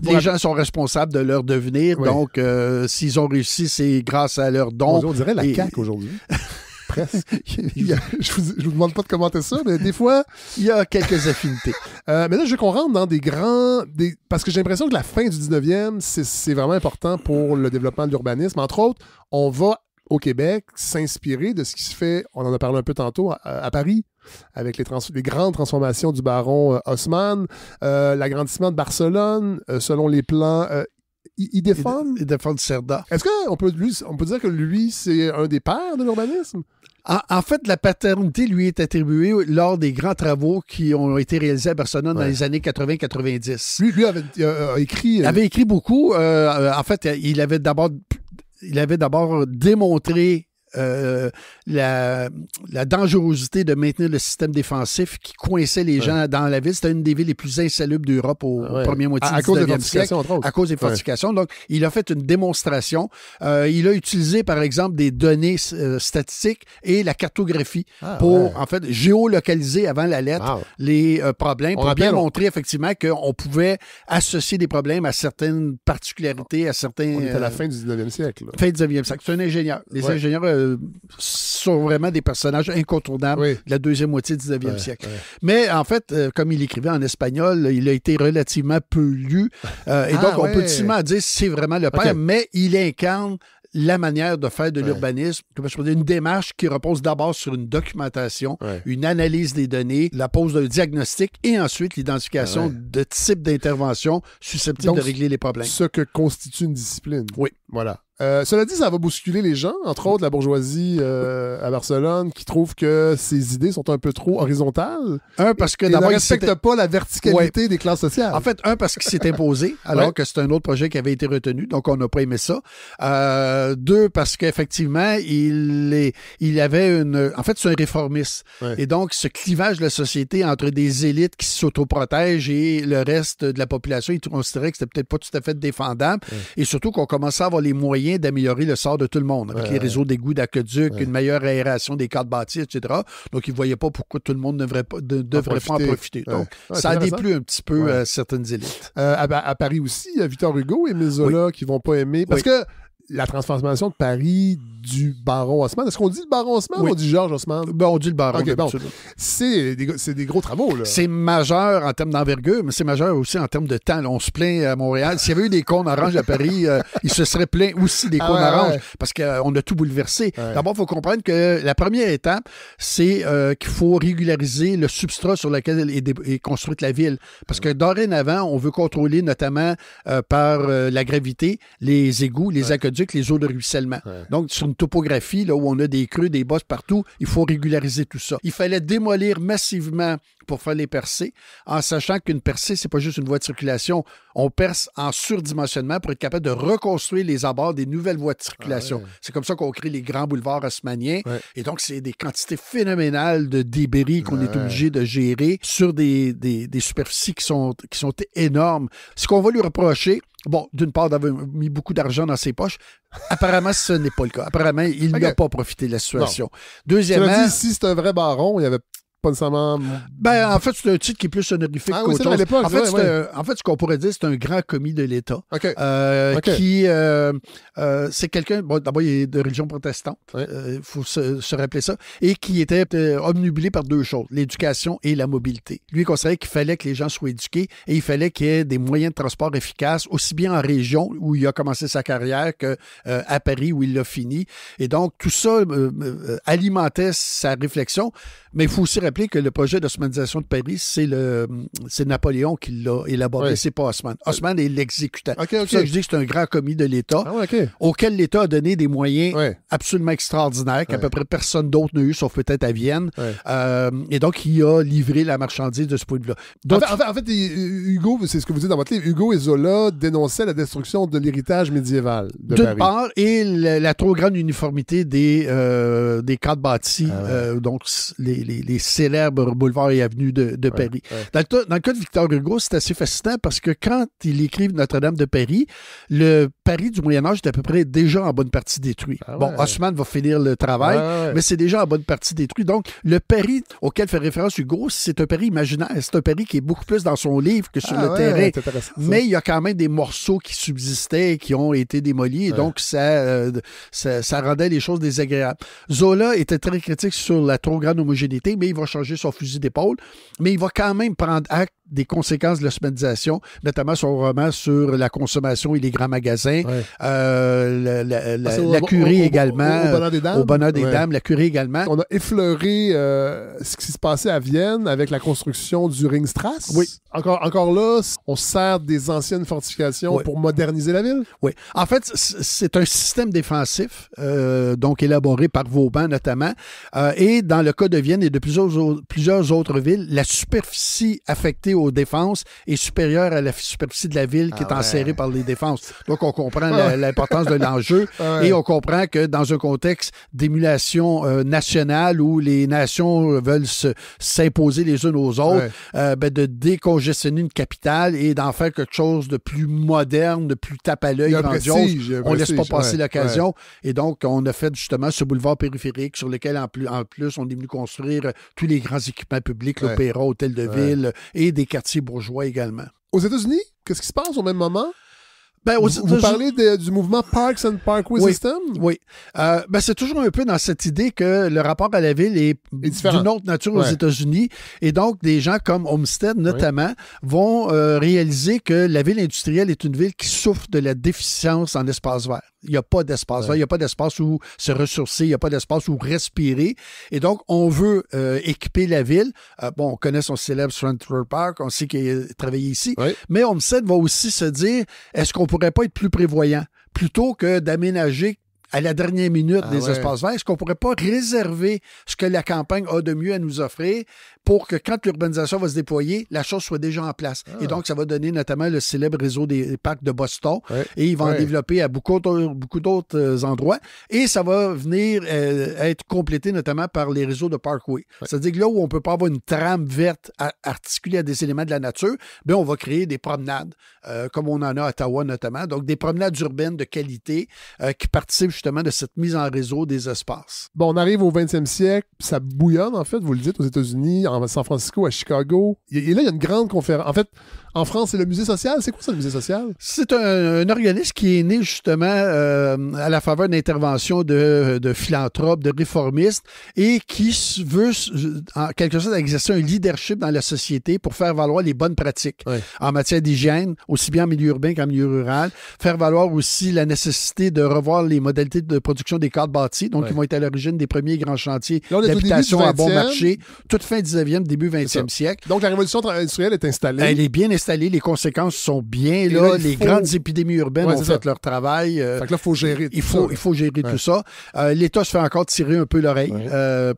Les gens sont responsables de leur devenir. Donc, s'ils ont réussi, c'est grâce à leurs dons. On dirait la CAQ aujourd'hui. Presque. Je vous demande pas de commenter ça, mais des fois... Il y a quelques affinités. Mais là, je veux qu'on rentre dans des grands... Parce que j'ai l'impression que la fin du 19e, c'est vraiment important pour le développement de l'urbanisme. Entre autres, on va au Québec s'inspirer de ce qui se fait, on en a parlé un peu tantôt, à Paris, avec les grandes transformations du baron Haussmann, l'agrandissement de Barcelone, selon les plans il défend... Il défend Cerda. Est-ce qu'on peut dire que lui, c'est un des pères de l'urbanisme? En fait, la paternité lui est attribuée lors des grands travaux qui ont été réalisés à Barcelone dans les années 80-90. Lui avait écrit... Il avait écrit beaucoup. En fait, il avait d'abord démontré la dangerosité de maintenir le système défensif qui coinçait les gens dans la ville. C'était une des villes les plus insalubres d'Europe au premier moitié du 19e siècle. À cause des fortifications. Donc, il a fait une démonstration. Il a utilisé, par exemple, des données statistiques et la cartographie pour, en fait, géolocaliser avant la lettre les problèmes pour bien montrer, effectivement, qu'on pouvait associer des problèmes à certaines particularités, à certains... On est à la fin du 19e siècle. Fin du 19e siècle. C'est un ingénieur. Les ingénieurs sont vraiment des personnages incontournables de la deuxième moitié du 19e siècle. Mais en fait, comme il écrivait en espagnol, il a été relativement peu lu. Et donc, on peut difficilement dire si c'est vraiment le père, mais il incarne la manière de faire de l'urbanisme, une démarche qui repose d'abord sur une documentation, une analyse des données, la pose d'un diagnostic et ensuite l'identification de types d'interventions susceptibles de régler les problèmes. Ce que constitue une discipline. Oui. Voilà. Cela dit, ça va bousculer les gens, entre autres la bourgeoisie à Barcelone, qui trouve que ces idées sont un peu trop horizontales. Parce que d'abord, ils ne respectent pas la verticalité des classes sociales. En fait, parce qu'il s'est imposé, alors que c'est un autre projet qui avait été retenu, donc on n'a pas aimé ça. Deux, parce qu'effectivement, il avait en fait, c'est un réformiste. Et donc, ce clivage de la société entre des élites qui s'autoprotègent et le reste de la population, il considérait que c'était peut-être pas tout à fait défendable. Et surtout qu'on commençait à avoir les moyens d'améliorer le sort de tout le monde, avec les réseaux d'égouts, d'aqueducs, une meilleure aération des cadres bâtis, etc. Donc, ils ne voyaient pas pourquoi tout le monde ne devrait pas en profiter. Donc, ça a déplu un petit peu certaines élites. À Paris aussi, il y a Victor Hugo et Mézola qui ne vont pas aimer. Parce que la transformation de Paris du baron Haussmann. Est-ce qu'on dit le baron Haussmann ou on dit Georges Haussmann? On dit le baron. C'est des gros travaux. Là. C'est majeur en termes d'envergure, mais c'est majeur aussi en termes de temps. Là, on se plaint à Montréal. S'il y avait eu des cônes oranges à Paris, il se serait plaint aussi des cônes oranges parce qu'on a tout bouleversé. D'abord, il faut comprendre que la première étape, c'est qu'il faut régulariser le substrat sur lequel est construite la ville. Parce que dorénavant, on veut contrôler notamment par la gravité les égouts, les aqueducs, les eaux de ruissellement. Donc, sur une topographie là, où on a des creux, des bosses partout, il faut régulariser tout ça. Il fallait démolir massivement pour faire les percées, en sachant qu'une percée, c'est pas juste une voie de circulation. On perce en surdimensionnement pour être capable de reconstruire les abords des nouvelles voies de circulation. C'est comme ça qu'on crée les grands boulevards haussmanniens. Et donc, c'est des quantités phénoménales de débris qu'on est obligé de gérer sur des superficies qui sont énormes. Ce qu'on va lui reprocher, d'une part, d'avoir mis beaucoup d'argent dans ses poches. Apparemment, ce n'est pas le cas. Apparemment, il n'a pas profité de la situation. Deuxièmement... Si c'est un vrai baron, il y avait pas nécessairement... En fait, c'est un titre qui est plus honorifique qu'autre chose. En fait, ce qu'on pourrait dire, c'est un grand commis de l'État qui... c'est quelqu'un... D'abord, il est de religion protestante. Il faut se rappeler ça. Et qui était obnubilé par deux choses, l'éducation et la mobilité. Lui, il considérait qu'il fallait que les gens soient éduqués et il fallait qu'il y ait des moyens de transport efficaces, aussi bien en région, où il a commencé sa carrière, qu'à Paris, où il l'a fini. Et donc, tout ça alimentait sa réflexion. Mais il faut aussi rappeler que le projet d'osmanisation de Paris, c'est Napoléon qui l'a élaboré, c'est pas Haussmann. Haussmann est l'exécutant. C'est ça que je dis que c'est un grand commis de l'État auquel l'État a donné des moyens absolument extraordinaires qu'à peu près personne d'autre n'a eu, sauf peut-être à Vienne. Et donc, il a livré la marchandise de ce point de vue-là. Donc, en fait, Hugo, c'est ce que vous dites dans votre livre, Hugo et Zola dénonçaient la destruction de l'héritage médiéval de Paris. D'une part, et la trop grande uniformité des cadres bâtis, donc les célèbres boulevards et avenues de Paris. Dans le cas de Victor Hugo, c'est assez fascinant parce que quand il écrit Notre-Dame de Paris, le Paris du Moyen-Âge est à peu près déjà en bonne partie détruit. Haussmann va finir le travail, mais c'est déjà en bonne partie détruit. Donc, le Paris auquel fait référence Hugo, c'est un Paris imaginaire. C'est un Paris qui est beaucoup plus dans son livre que sur le terrain. Mais il y a quand même des morceaux qui subsistaient et qui ont été démolis. Et donc, ça rendait les choses désagréables. Zola était très critique sur la trop grande homogénéité, mais il va changer son fusil d'épaule. Mais il va quand même prendre acte des conséquences de l'osmanisation, notamment son roman sur la consommation et les grands magasins, la curie également, au bonheur des dames, la curie également. On a effleuré ce qui se passait à Vienne avec la construction du Ringstrasse. Oui. Encore là, on sert des anciennes fortifications pour moderniser la ville. Oui. En fait, c'est un système défensif, donc élaboré par Vauban notamment, et dans le cas de Vienne et de plusieurs autres villes, la superficie affectée aux défenses est supérieure à la superficie de la ville qui est enserrée par les défenses. Donc, on comprend l'importance de l'enjeu et on comprend que dans un contexte d'émulation nationale où les nations veulent s'imposer les unes aux autres, de décongestionner une capitale et d'en faire quelque chose de plus moderne, de plus tape à l'œil, grandiose. On ne laisse pas passer l'occasion. Et donc, on a fait justement ce boulevard périphérique sur lequel, en plus, on est venu construire tous les grands équipements publics, l'opéra, hôtel de ville et des quartiers bourgeois également. Aux États-Unis, qu'est-ce qui se passe au même moment? Vous parlez du mouvement Parks and Parkway System? Oui. C'est toujours un peu dans cette idée que le rapport à la ville est d'une autre nature aux États-Unis. Et donc, des gens comme Olmsted, notamment, vont réaliser que la ville industrielle est une ville qui souffre de la déficience en espace vert. Il n'y a pas d'espace vert, il n'y a pas d'espace où se ressourcer, il n'y a pas d'espace où respirer. Et donc, on veut équiper la ville. On connaît son célèbre Central Park, on sait qu'il a travaillé ici. Oui. Mais Olmsted va aussi se dire, est-ce qu'on pourrait pas être plus prévoyant plutôt que d'aménager à la dernière minute des espaces verts? Est-ce qu'on ne pourrait pas réserver ce que la campagne a de mieux à nous offrir pour que quand l'urbanisation va se déployer, la chose soit déjà en place? Et donc, ça va donner notamment le célèbre réseau des parcs de Boston et ils vont en développer à beaucoup d'autres endroits et ça va venir être complété notamment par les réseaux de parkway. C'est-à-dire que là où on ne peut pas avoir une trame verte articulée à des éléments de la nature, on va créer des promenades comme on en a à Ottawa notamment. Donc, des promenades urbaines de qualité qui participent justement de cette mise en réseau des espaces. On arrive au 20e siècle, ça bouillonne, en fait, vous le dites, aux États-Unis, en San Francisco, à Chicago. Et là, il y a une grande conférence. En fait, en France, c'est le musée social. C'est quoi ça, le musée social? C'est un organisme qui est né justement à la faveur d'interventions de philanthropes, de réformistes et qui veut, en quelque sorte, exercer un leadership dans la société pour faire valoir les bonnes pratiques en matière d'hygiène, aussi bien en milieu urbain qu'en milieu rural. Faire valoir aussi la nécessité de revoir les modalités de production des cadres bâtis, donc ils vont être à l'origine des premiers grands chantiers d'habitation à bon marché, toute fin 19e, début 20e siècle. Donc la révolution industrielle est installée. Elle est bien installée, les conséquences sont bien là, les grandes épidémies urbaines ont fait leur travail. Fait que là, il faut gérer tout ça. Il faut gérer tout ça. L'État se fait encore tirer un peu l'oreille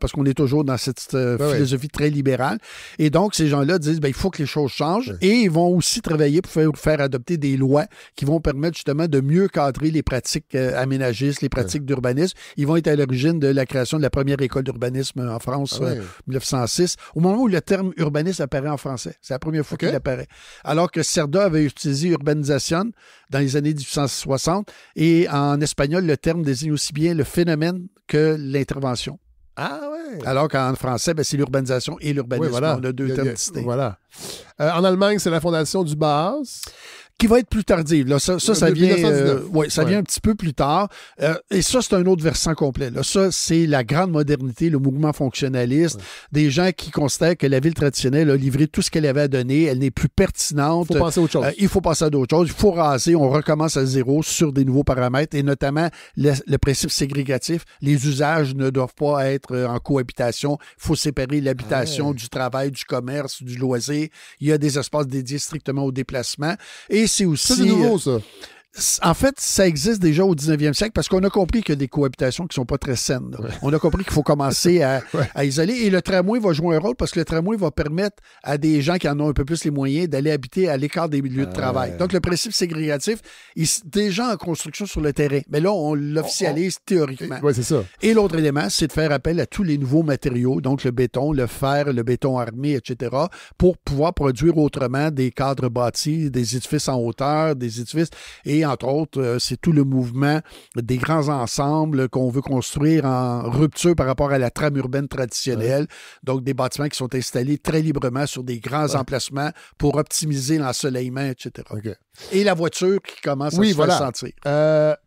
parce qu'on est toujours dans cette philosophie très libérale. Et donc, ces gens-là disent il faut que les choses changent et ils vont aussi travailler pour faire adopter des lois qui vont permettre justement de mieux cadrer les pratiques aménagistes, les pratiques d'urbanisme. Ils vont être à l'origine de la création de la première école d'urbanisme en France, 1906, au moment où le terme urbanisme apparaît en français. C'est la première fois qu'il apparaît. Alors que Cerda avait utilisé urbanisation dans les années 1860 et en espagnol, le terme désigne aussi bien le phénomène que l'intervention. Ah ouais! Alors qu'en français, c'est l'urbanisation et l'urbanisme. On a deux termes distincts. Voilà. En Allemagne, c'est la fondation du Bauhaus. Qui va être plus tardive. Là. Ça vient, vient un petit peu plus tard. Et ça, c'est un autre versant complet. Là. Ça, c'est la grande modernité, le mouvement fonctionnaliste, des gens qui considèrent que la ville traditionnelle a livré tout ce qu'elle avait à donner, elle n'est plus pertinente. Il faut passer à autre chose. Il faut passer à d'autres choses. Il faut raser, on recommence à zéro sur des nouveaux paramètres et notamment le principe ségrégatif. Les usages ne doivent pas être en cohabitation. Il faut séparer l'habitation du travail, du commerce, du loisir. Il y a des espaces dédiés strictement au déplacement. Et c'est aussi... C'est nouveau, ça. En fait, ça existe déjà au 19e siècle parce qu'on a compris qu'il y a des cohabitations qui ne sont pas très saines. On a compris qu'il faut commencer à isoler. Et le tramway va jouer un rôle parce que le tramway va permettre à des gens qui en ont un peu plus les moyens d'aller habiter à l'écart des milieux de travail. Donc, le principe ségrégatif est déjà en construction sur le terrain. Mais là, on l'officialise théoriquement. Oui, c'est ça. Et l'autre élément, c'est de faire appel à tous les nouveaux matériaux, donc le béton, le fer, le béton armé, etc., pour pouvoir produire autrement des cadres bâtis, des édifices en hauteur, des édifices... Et entre autres, c'est tout le mouvement des grands ensembles qu'on veut construire en rupture par rapport à la trame urbaine traditionnelle. Donc, des bâtiments qui sont installés très librement sur des grands emplacements pour optimiser l'ensoleillement, etc. Et la voiture qui commence à se faire sentir.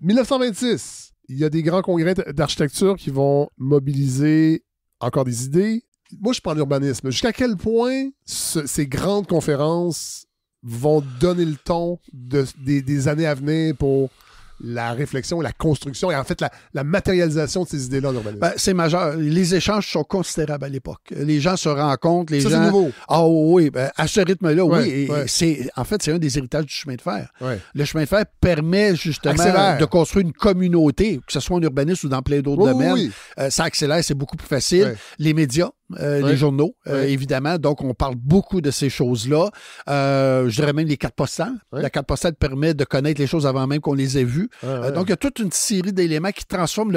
1926, il y a des grands congrès d'architecture qui vont mobiliser encore des idées. moi, je parle d'urbanisme. Jusqu'à quel point ces grandes conférences vont donner le ton des années à venir pour la réflexion, la construction et en fait la matérialisation de ces idées-là en urbanisme? Ben, c'est majeur. Les échanges sont considérables à l'époque. Les gens se rencontrent, les gens... c'est nouveau. Ah oui, ben, à ce rythme-là, Ouais, oui. Et ouais. c'est un des héritages du chemin de fer. Ouais. Le chemin de fer permet justement Accélère. de construire une communauté, que ce soit en urbanisme ou dans plein d'autres Oui, domaines. oui. Ça accélère, c'est beaucoup plus facile. Ouais. Les médias, les journaux, évidemment. Donc, on parle beaucoup de ces choses-là. Je dirais même les cartes postales. Ouais. La carte postale permet de connaître les choses avant même qu'on les ait vues. Ouais. Donc, il y a toute une série d'éléments qui transforment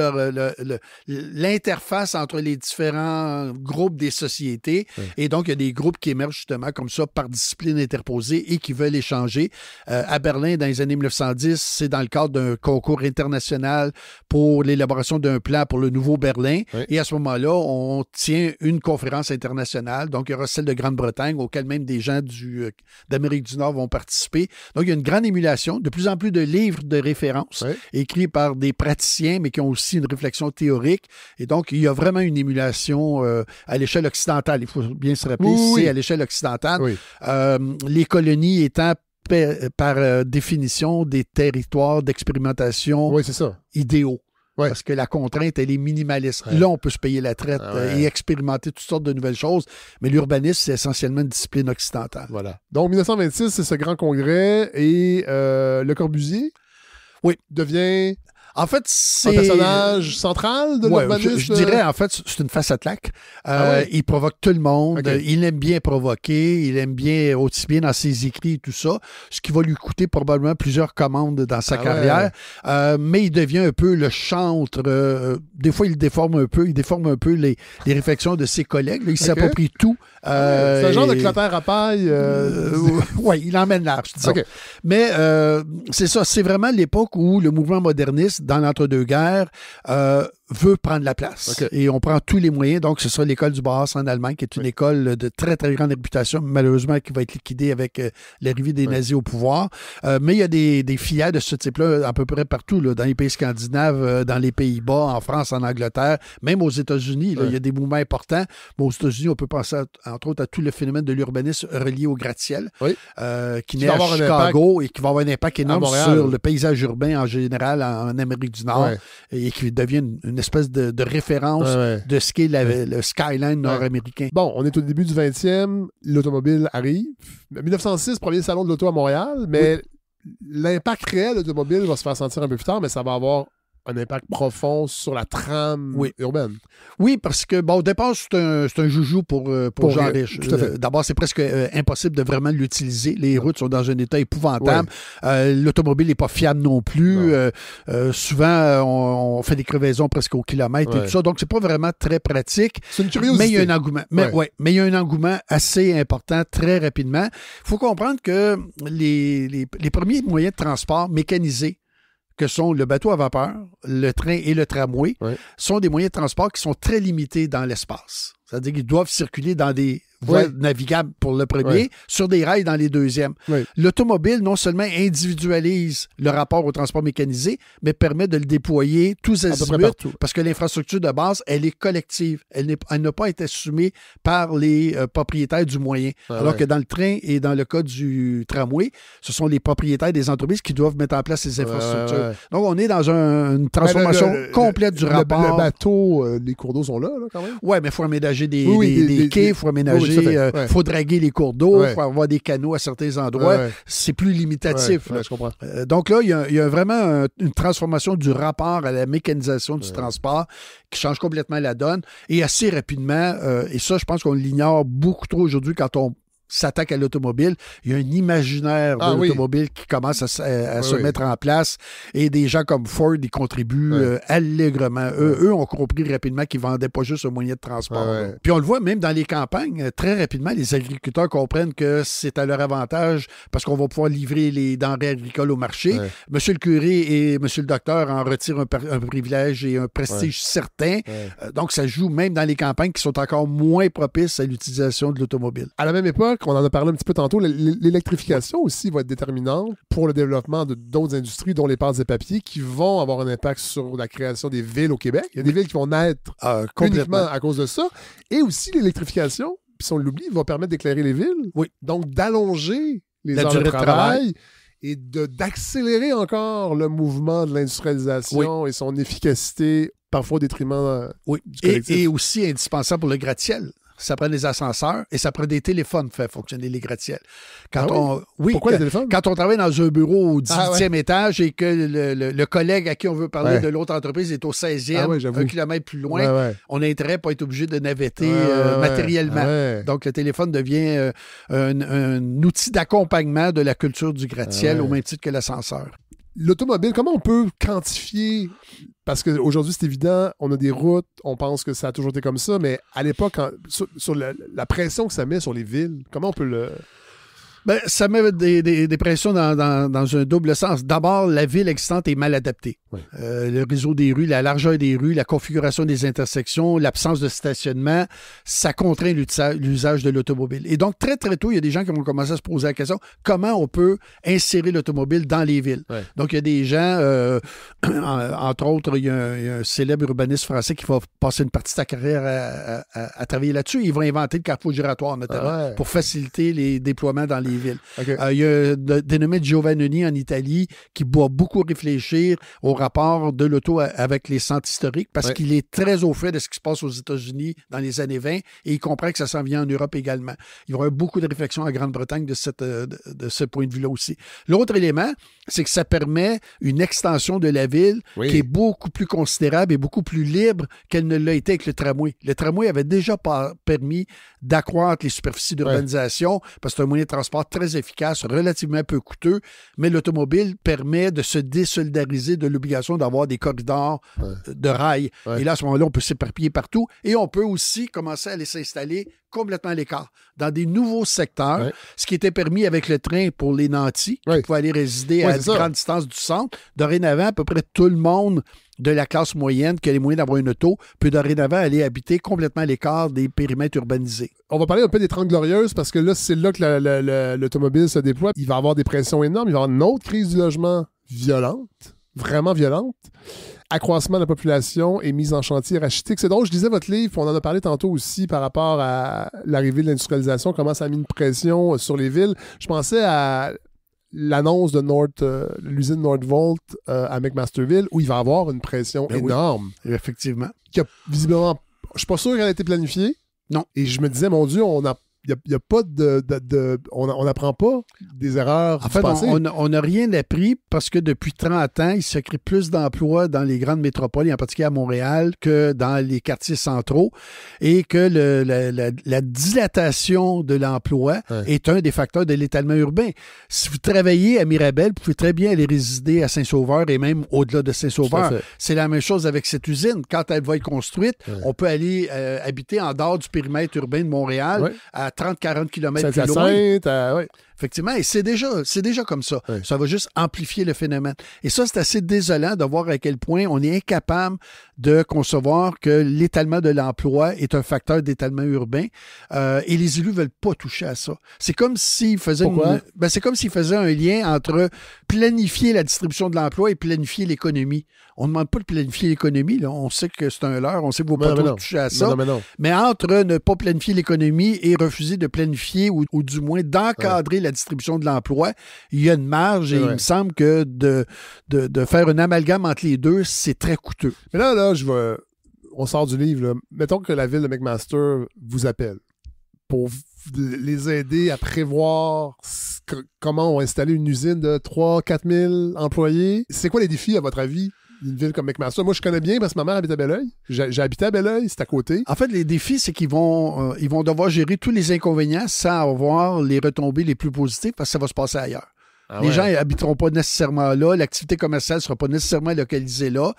l'interface entre les différents groupes des sociétés. Ouais. Et donc, il y a des groupes qui émergent justement comme ça par discipline interposée et qui veulent échanger. À Berlin, dans les années 1910, c'est dans le cadre d'un concours international pour l'élaboration d'un plan pour le nouveau Berlin. Ouais. Et à ce moment-là, on tient une conférence internationale. Donc, il y aura celle de Grande-Bretagne, auquel même des gens d'Amérique du Nord vont participer. Donc, il y a une grande émulation, de plus en plus de livres de référence écrits par des praticiens, mais qui ont aussi une réflexion théorique. Et donc, il y a vraiment une émulation à l'échelle occidentale. Il faut bien se rappeler, c'est à l'échelle occidentale. Oui. Les colonies étant par définition des territoires d'expérimentation Oui, c'est ça. idéaux. Ouais. Parce que la contrainte, elle est minimaliste. Ouais. Là, on peut se payer la traite Ouais. et expérimenter toutes sortes de nouvelles choses. Mais l'urbanisme, c'est essentiellement une discipline occidentale. Voilà. Donc, 1926, c'est ce grand congrès et Le Corbusier devient En fait, un c'est... personnage central de l'urbanisme. Je dirais, en fait, c'est une face à claque. Il provoque tout le monde. Okay. Il aime bien provoquer. Il aime bien, aussi bien dans ses écrits et tout ça, ce qui va lui coûter probablement plusieurs commandes dans sa carrière. Mais il devient un peu le chantre. Des fois, il déforme un peu les réflexions de ses collègues. Là, il s'approprie tout. C'est un genre de Clotaire à paille. Oui, il emmène large, disons. Okay. Mais c'est ça, c'est vraiment l'époque où le mouvement moderniste, dans l'entre-deux-guerres, veut prendre la place. Okay. Et on prend tous les moyens. Donc, ce sera l'école du Bauhaus en Allemagne, qui est une école de très, très grande réputation, malheureusement, qui va être liquidée avec l'arrivée des nazis au pouvoir. Mais il y a des filières de ce type-là à peu près partout, là, dans les pays scandinaves, dans les Pays-Bas, en France, en Angleterre, même aux États-Unis. Là, il y a des mouvements importants. Mais aux États-Unis, on peut penser, entre autres, à tout le phénomène de l'urbanisme relié au gratte-ciel, qui naît à Chicago et qui va avoir un impact énorme sur le paysage urbain en général en Amérique du Nord et qui devient une espèce de référence de ce qu'est le skyline nord-américain. Bon, on est au début du 20e, l'automobile arrive. 1906, premier salon de l'auto à Montréal, mais l'impact réel de l'automobile va se faire sentir un peu plus tard, mais ça va avoir un impact profond sur la trame urbaine. Oui, parce que, bon, au départ, c'est un joujou pour gens riches. Tout à fait. D'abord, c'est presque impossible de vraiment l'utiliser. Les routes sont dans un état épouvantable. L'automobile n'est pas fiable non plus. Souvent, on fait des crevaisons presque au kilomètre et tout ça. Donc, c'est pas vraiment très pratique. C'est une curiosité. Mais il y a un engouement. Mais il y a un engouement assez important très rapidement. Il faut comprendre que les premiers moyens de transport mécanisés, que sont le bateau à vapeur, le train et le tramway, sont des moyens de transport qui sont très limités dans l'espace. C'est-à-dire qu'ils doivent circuler dans des voies navigables pour le premier, sur des rails dans les deuxièmes. L'automobile, non seulement individualise le rapport au transport mécanisé, mais permet de le déployer tous azimuts, parce que l'infrastructure de base, elle est collective. Elle n'a pas été assumée par les propriétaires du moyen. Alors que dans le train et dans le cas du tramway, ce sont les propriétaires des entreprises qui doivent mettre en place ces infrastructures. Donc, on est dans une transformation complète du rapport. Le bateau, les cours d'eau sont là quand même? Oui, mais il faut aménager des quais, il faut aménager, faut draguer les cours d'eau, il faut avoir des canaux à certains endroits. C'est plus limitatif. Je comprends. Donc là, il y a vraiment une transformation du rapport à la mécanisation du transport qui change complètement la donne et assez rapidement. Et ça, je pense qu'on l'ignore beaucoup trop aujourd'hui quand on s'attaque à l'automobile. Il y a un imaginaire de l'automobile qui commence à se mettre en place et des gens comme Ford, ils contribuent allègrement. Eux ont compris rapidement qu'ils ne vendaient pas juste un moyen de transport. Puis on le voit même dans les campagnes, très rapidement, les agriculteurs comprennent que c'est à leur avantage parce qu'on va pouvoir livrer les denrées agricoles au marché. Monsieur le curé et monsieur le docteur en retirent un privilège et un prestige certain. Donc ça joue même dans les campagnes qui sont encore moins propices à l'utilisation de l'automobile. À la même époque, on en a parlé un petit peu tantôt, l'électrification aussi va être déterminante pour le développement d'autres industries, dont les pâtes et papiers, qui vont avoir un impact sur la création des villes au Québec. Il y a des villes qui vont naître uniquement à cause de ça. Et aussi l'électrification, puis si on l'oublie, va permettre d'éclairer les villes. Oui. Donc d'allonger les heures de travail. Et d'accélérer encore le mouvement de l'industrialisation et son efficacité, parfois au détriment du collectif. Et aussi indispensable pour le gratte-ciel. Ça prend des ascenseurs et ça prend des téléphones pour faire fonctionner les gratte-ciels. Pourquoi les téléphones? Quand on travaille dans un bureau au 18e étage et que le collègue à qui on veut parler de l'autre entreprise est au 16e, 1 kilomètre plus loin, on a intérêt à pas être obligé de navetter matériellement. Donc, le téléphone devient un outil d'accompagnement de la culture du gratte-ciel au même titre que l'ascenseur. L'automobile, comment on peut quantifier? Parce qu'aujourd'hui, c'est évident, on a des routes, on pense que ça a toujours été comme ça, mais à l'époque, sur la pression que ça met sur les villes, comment on peut le... Ben, ça met des pressions dans un double sens. D'abord, la ville existante est mal adaptée. Oui. Le réseau des rues, la largeur des rues, la configuration des intersections, l'absence de stationnement, ça contraint l'usage de l'automobile. Et donc, très, très tôt, il y a des gens qui vont commencer à se poser la question, comment on peut insérer l'automobile dans les villes? Oui. Donc, il y a des gens, entre autres, il y a un célèbre urbaniste français qui va passer une partie de sa carrière à travailler là-dessus. Ils vont inventer le carrefour giratoire, notamment, pour faciliter les déploiements dans les villes. Okay. Il y a un dénommé Giovannoni en Italie qui doit beaucoup réfléchir au rapport de l'auto avec les centres historiques parce qu'il est très au fait de ce qui se passe aux États-Unis dans les années 20 et il comprend que ça s'en vient en Europe également. Il y aura beaucoup de réflexions en Grande-Bretagne de ce point de vue-là aussi. L'autre élément, c'est que ça permet une extension de la ville qui est beaucoup plus considérable et beaucoup plus libre qu'elle ne l'a été avec le tramway. Le tramway avait déjà permis d'accroître les superficies d'urbanisation parce que c'est un moyen de transport très efficace, relativement peu coûteux, mais l'automobile permet de se désolidariser de l'obligation d'avoir des corridors de rails. Et là, à ce moment-là, on peut s'éparpiller partout et on peut aussi commencer à aller s'installer complètement à l'écart, dans des nouveaux secteurs, ce qui était permis avec le train pour les nantis, qui pouvaient aller résider à grande distance du centre. Dorénavant, à peu près tout le monde de la classe moyenne qui a les moyens d'avoir une auto peut dorénavant aller habiter complètement à l'écart des périmètres urbanisés. On va parler un peu des 30 Glorieuses parce que là, c'est là que l'automobile se déploie. Il va y avoir des pressions énormes. Il va y avoir une autre crise du logement violente, vraiment violente. Accroissement de la population et mise en chantier rachitique. C'est drôle, je lisais votre livre, on en a parlé tantôt aussi par rapport à l'arrivée de l'industrialisation, comment ça a mis une pression sur les villes. Je pensais à l'annonce de l'usine Northvolt à McMasterville, où il va y avoir une pression énorme. Oui, effectivement. Qui a visiblement, je suis pas sûr qu'elle a été planifiée. Non. Et je me disais, mon Dieu, il n'y a pas on n'apprend pas des erreurs du passé. On n'a rien appris parce que depuis 30 ans, il se crée plus d'emplois dans les grandes métropoles, et en particulier à Montréal, que dans les quartiers centraux, et que la dilatation de l'emploi est un des facteurs de l'étalement urbain. Si vous travaillez à Mirabel, vous pouvez très bien aller résider à Saint-Sauveur et même au-delà de Saint-Sauveur. C'est la même chose avec cette usine. Quand elle va être construite, on peut aller habiter en dehors du périmètre urbain de Montréal à 30-40 km plus loin. Effectivement, et c'est déjà comme ça. Oui. Ça va juste amplifier le phénomène. Et ça, c'est assez désolant de voir à quel point on est incapable de concevoir que l'étalement de l'emploi est un facteur d'étalement urbain et les élus ne veulent pas toucher à ça. C'est comme s'ils faisaient un lien entre planifier la distribution de l'emploi et planifier l'économie. On ne demande pas de planifier l'économie. Là. On sait que c'est un leurre. On sait qu'il ne faut pas toucher à ça. Mais entre ne pas planifier l'économie et refuser de planifier ou du moins d'encadrer la distribution de l'emploi, il y a une marge et il me semble que de faire un amalgame entre les deux, c'est très coûteux. Mais là, on sort du livre. Là. Mettons que la ville de McMaster vous appelle pour les aider à prévoir comment on va installer une usine de 3-4 000 employés. C'est quoi les défis, à votre avis, d'une ville comme McMaster? Moi, je connais bien parce que ma mère habite à Belleuil. J'ai habité à Belleuil, c'est à côté. En fait, les défis, c'est qu'ils vont devoir gérer tous les inconvénients sans avoir les retombées les plus positives parce que ça va se passer ailleurs. Les gens n'habiteront pas nécessairement là. L'activité commerciale ne sera pas nécessairement localisée là.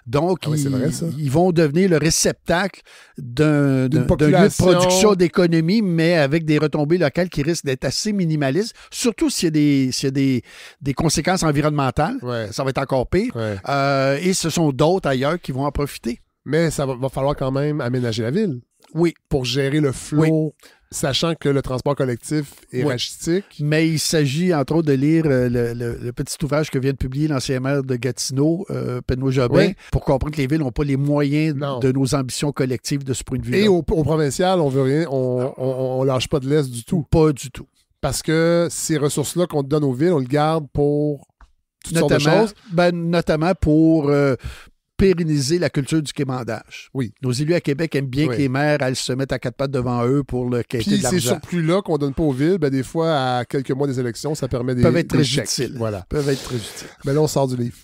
Donc, ils vont devenir le réceptacle d'un lieu de production d'économie, mais avec des retombées locales qui risquent d'être assez minimalistes, surtout s'il y a des conséquences environnementales. Ça va être encore pire. Et ce sont d'autres ailleurs qui vont en profiter. Mais ça va falloir quand même aménager la ville. Oui. Pour gérer le flot Sachant que le transport collectif est rachitique. Mais il s'agit, entre autres, de lire le petit ouvrage que vient de publier l'ancien maire de Gatineau, Penneau Jobin, pour comprendre que les villes n'ont pas les moyens de nos ambitions collectives de ce point de vue-là. Et au provincial, on veut rien, on lâche pas de l'Est du tout. Pas du tout. Parce que ces ressources-là qu'on donne aux villes, on le garde pour toutes sortes de choses. Notamment pour pérenniser la culture du quémandage. Oui. Nos élus à Québec aiment bien que les maires elles se mettent à quatre pattes devant eux pour le quêter de l'argent. Puis ces surplus-là qu'on donne pas aux villes, des fois, à quelques mois des élections, ça permet peuvent être très chèques. utiles. Voilà. Peuvent être très utiles. Mais là, on sort du livre.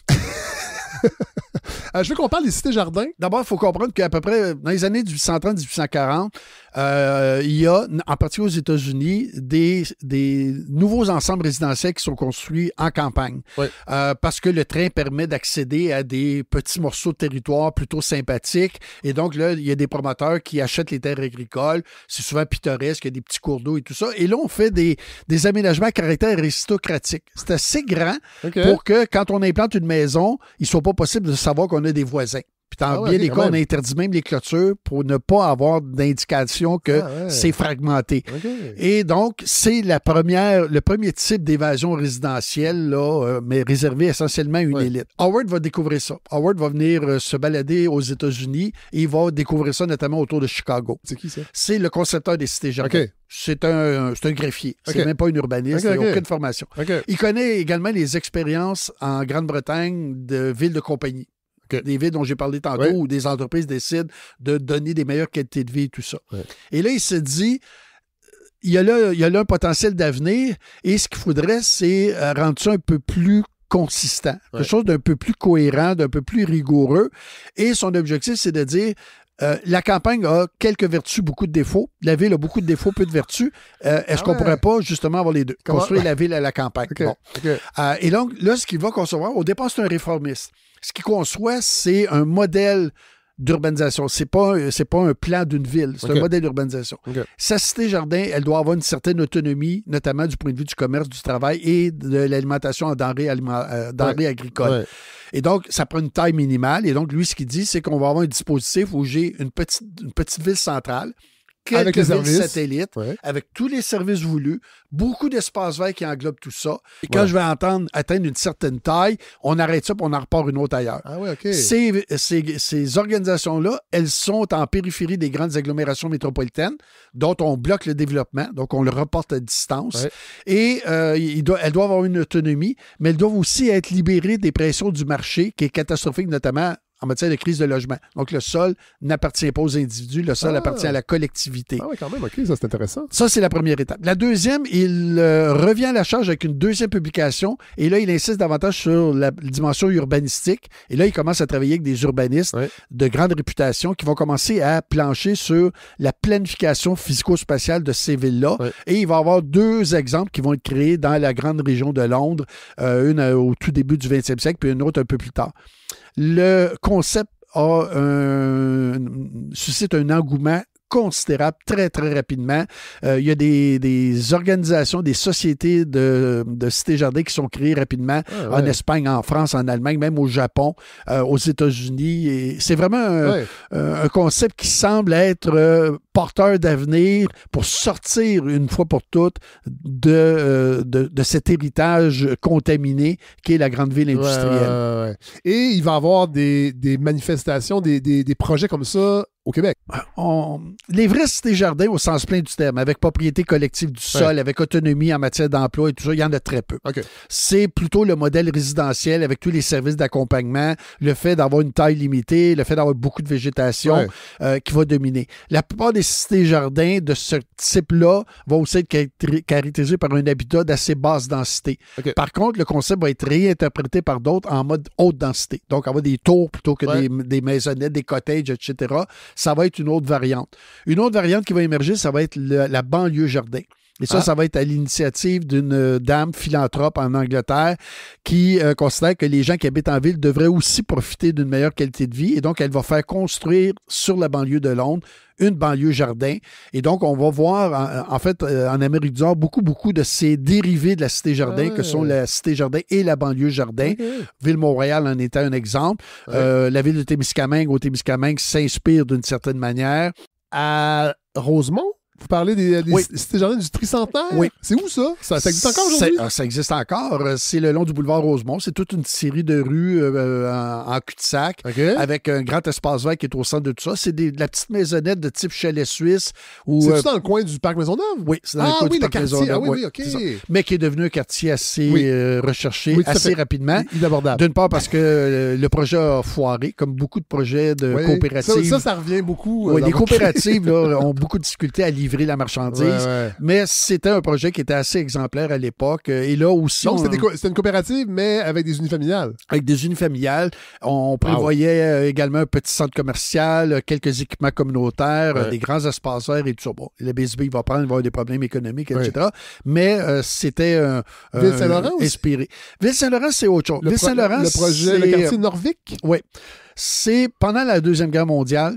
Je veux qu'on parle des cités-jardins. D'abord, il faut comprendre qu'à peu près dans les années 1830-1840, il y a, en particulier aux États-Unis, des nouveaux ensembles résidentiels qui sont construits en campagne. Oui. Parce que le train permet d'accéder à des petits morceaux de territoire plutôt sympathiques. Et donc, là, il y a des promoteurs qui achètent les terres agricoles. C'est souvent pittoresque, il y a des petits cours d'eau et tout ça. Et là, on fait des aménagements à caractère aristocratique. C'est assez grand pour que, quand on implante une maison, il ne soit pas possible de savoir qu'on a des voisins. Puis dans bien des cas, on interdit même les clôtures pour ne pas avoir d'indication que c'est fragmenté. Et donc, c'est le premier type d'évasion résidentielle, là, mais réservé essentiellement à une élite. Howard va découvrir ça. Howard va venir se balader aux États-Unis et il va découvrir ça notamment autour de Chicago. C'est qui ça? C'est le concepteur des cités-jardins. C'est un greffier. C'est même pas un urbaniste. Il n'a aucune formation. Il connaît également les expériences en Grande-Bretagne de villes de compagnie. Des villes dont j'ai parlé tantôt, où des entreprises décident de donner des meilleures qualités de vie et tout ça. Et là, il se dit, il y a là un potentiel d'avenir et ce qu'il faudrait, c'est rendre ça un peu plus consistant, quelque chose d'un peu plus cohérent, d'un peu plus rigoureux. Et son objectif, c'est de dire, la campagne a quelques vertus, beaucoup de défauts. La ville a beaucoup de défauts, peu de vertus. Est-ce qu'on ne pourrait pas justement avoir les deux? Construire la ville à la campagne. Et donc, là, ce qu'il va concevoir, au départ, c'est un réformiste. Ce qu'il conçoit, c'est un modèle d'urbanisation. C'est pas un plan d'une ville, c'est un modèle d'urbanisation. Sa cité-jardin, elle doit avoir une certaine autonomie, notamment du point de vue du commerce, du travail et de l'alimentation en denrées agricoles. Et donc, ça prend une taille minimale. Et donc, lui, ce qu'il dit, c'est qu'on va avoir un dispositif où j'ai une petite ville centrale, quelques villes satellites, avec tous les services voulus, beaucoup d'espaces verts qui englobent tout ça. Et quand je vais atteindre une certaine taille, on arrête ça et on en repart une autre ailleurs. Ces organisations-là, elles sont en périphérie des grandes agglomérations métropolitaines, dont on bloque le développement, donc on le reporte à distance. Et elles doivent avoir une autonomie, mais elles doivent aussi être libérées des pressions du marché, qui est catastrophique, notamment en matière de crise de logement. Donc, le sol n'appartient pas aux individus, le sol appartient à la collectivité. Ah oui, quand même, OK, ça c'est intéressant. Ça, c'est la première étape. La deuxième, il revient à la charge avec une deuxième publication, et là, il insiste davantage sur la dimension urbanistique, et là, il commence à travailler avec des urbanistes de grande réputation qui vont commencer à plancher sur la planification physico-spatiale de ces villes-là, et il va y avoir deux exemples qui vont être créés dans la grande région de Londres, une au tout début du 20e siècle, puis une autre un peu plus tard. Le concept suscite un engouement considérable très, très rapidement. Il y a des organisations, des sociétés de cités-jardins qui sont créées rapidement en Espagne, en France, en Allemagne, même au Japon, aux États-Unis. Et c'est vraiment un concept qui semble être porteur d'avenir pour sortir une fois pour toutes de cet héritage contaminé qu'est la grande ville industrielle. Et il va y avoir des manifestations, des projets comme ça au Québec. Les vrais cités-jardins au sens plein du terme, avec propriété collective du sol, avec autonomie en matière d'emploi et tout ça, il y en a très peu. C'est plutôt le modèle résidentiel avec tous les services d'accompagnement, le fait d'avoir une taille limitée, le fait d'avoir beaucoup de végétation qui va dominer. La plupart des cités-jardins de ce type-là vont aussi être caractérisés par un habitat d'assez basse densité. Par contre, le concept va être réinterprété par d'autres en mode haute densité. Donc, avoir des tours plutôt que des maisonnettes, des cottages, etc. Ça va être une autre variante. Une autre variante qui va émerger, ça va être la banlieue jardin. Et ça va être à l'initiative d'une dame philanthrope en Angleterre qui considère que les gens qui habitent en ville devraient aussi profiter d'une meilleure qualité de vie. Et donc, elle va faire construire sur la banlieue de Londres une banlieue jardin. Et donc, on va voir, en Amérique du Nord, beaucoup de ces dérivés de la cité-jardin, que sont la cité-jardin et la banlieue jardin. Ville-Montréal en était un exemple. La ville de Témiscamingue, au Témiscamingue, s'inspire d'une certaine manière. À Rosemont, Vous parlez des Oui. cités jardins du Tricentenaire? Oui. C'est où ça? Ça existe encore aujourd'hui? Ça existe encore. C'est le long du boulevard Rosemont. C'est toute une série de rues en cul-de-sac OK. avec un grand espace vert qui est au centre de tout ça. C'est de la petite maisonnette de type chalet suisse. C'est-tu dans le coin du parc Maisonneuve? Oui, c'est dans le coin oui, du le parc quartier. Maisonneuve. Ah oui, OK. c'est ça. Mais qui est devenu un quartier assez Oui. recherché, Oui, tout à assez fait. rapidement. Inabordable. D'une part parce que le projet a foiré, comme beaucoup de projets de Oui. coopératives. Ça revient beaucoup. Oui, dans les votre- coopératives là, ont beaucoup de difficultés à livrer la marchandise. Ouais. Mais c'était un projet qui était assez exemplaire à l'époque. Et là aussi, Donc, c'était une coopérative, mais avec des unifamiliales. avec des unifamiliales, on prévoyait également un petit centre commercial, quelques équipements communautaires, des grands espaces verts et tout ça. Bon, le BSB, il va avoir des problèmes économiques, etc. Mais c'était Ville-Saint-Laurent aussi? inspiré. Ville-Saint-Laurent, c'est autre chose. Ville-Saint-Laurent, le projet, le quartier Norvic? Oui. C'est pendant la Deuxième Guerre mondiale,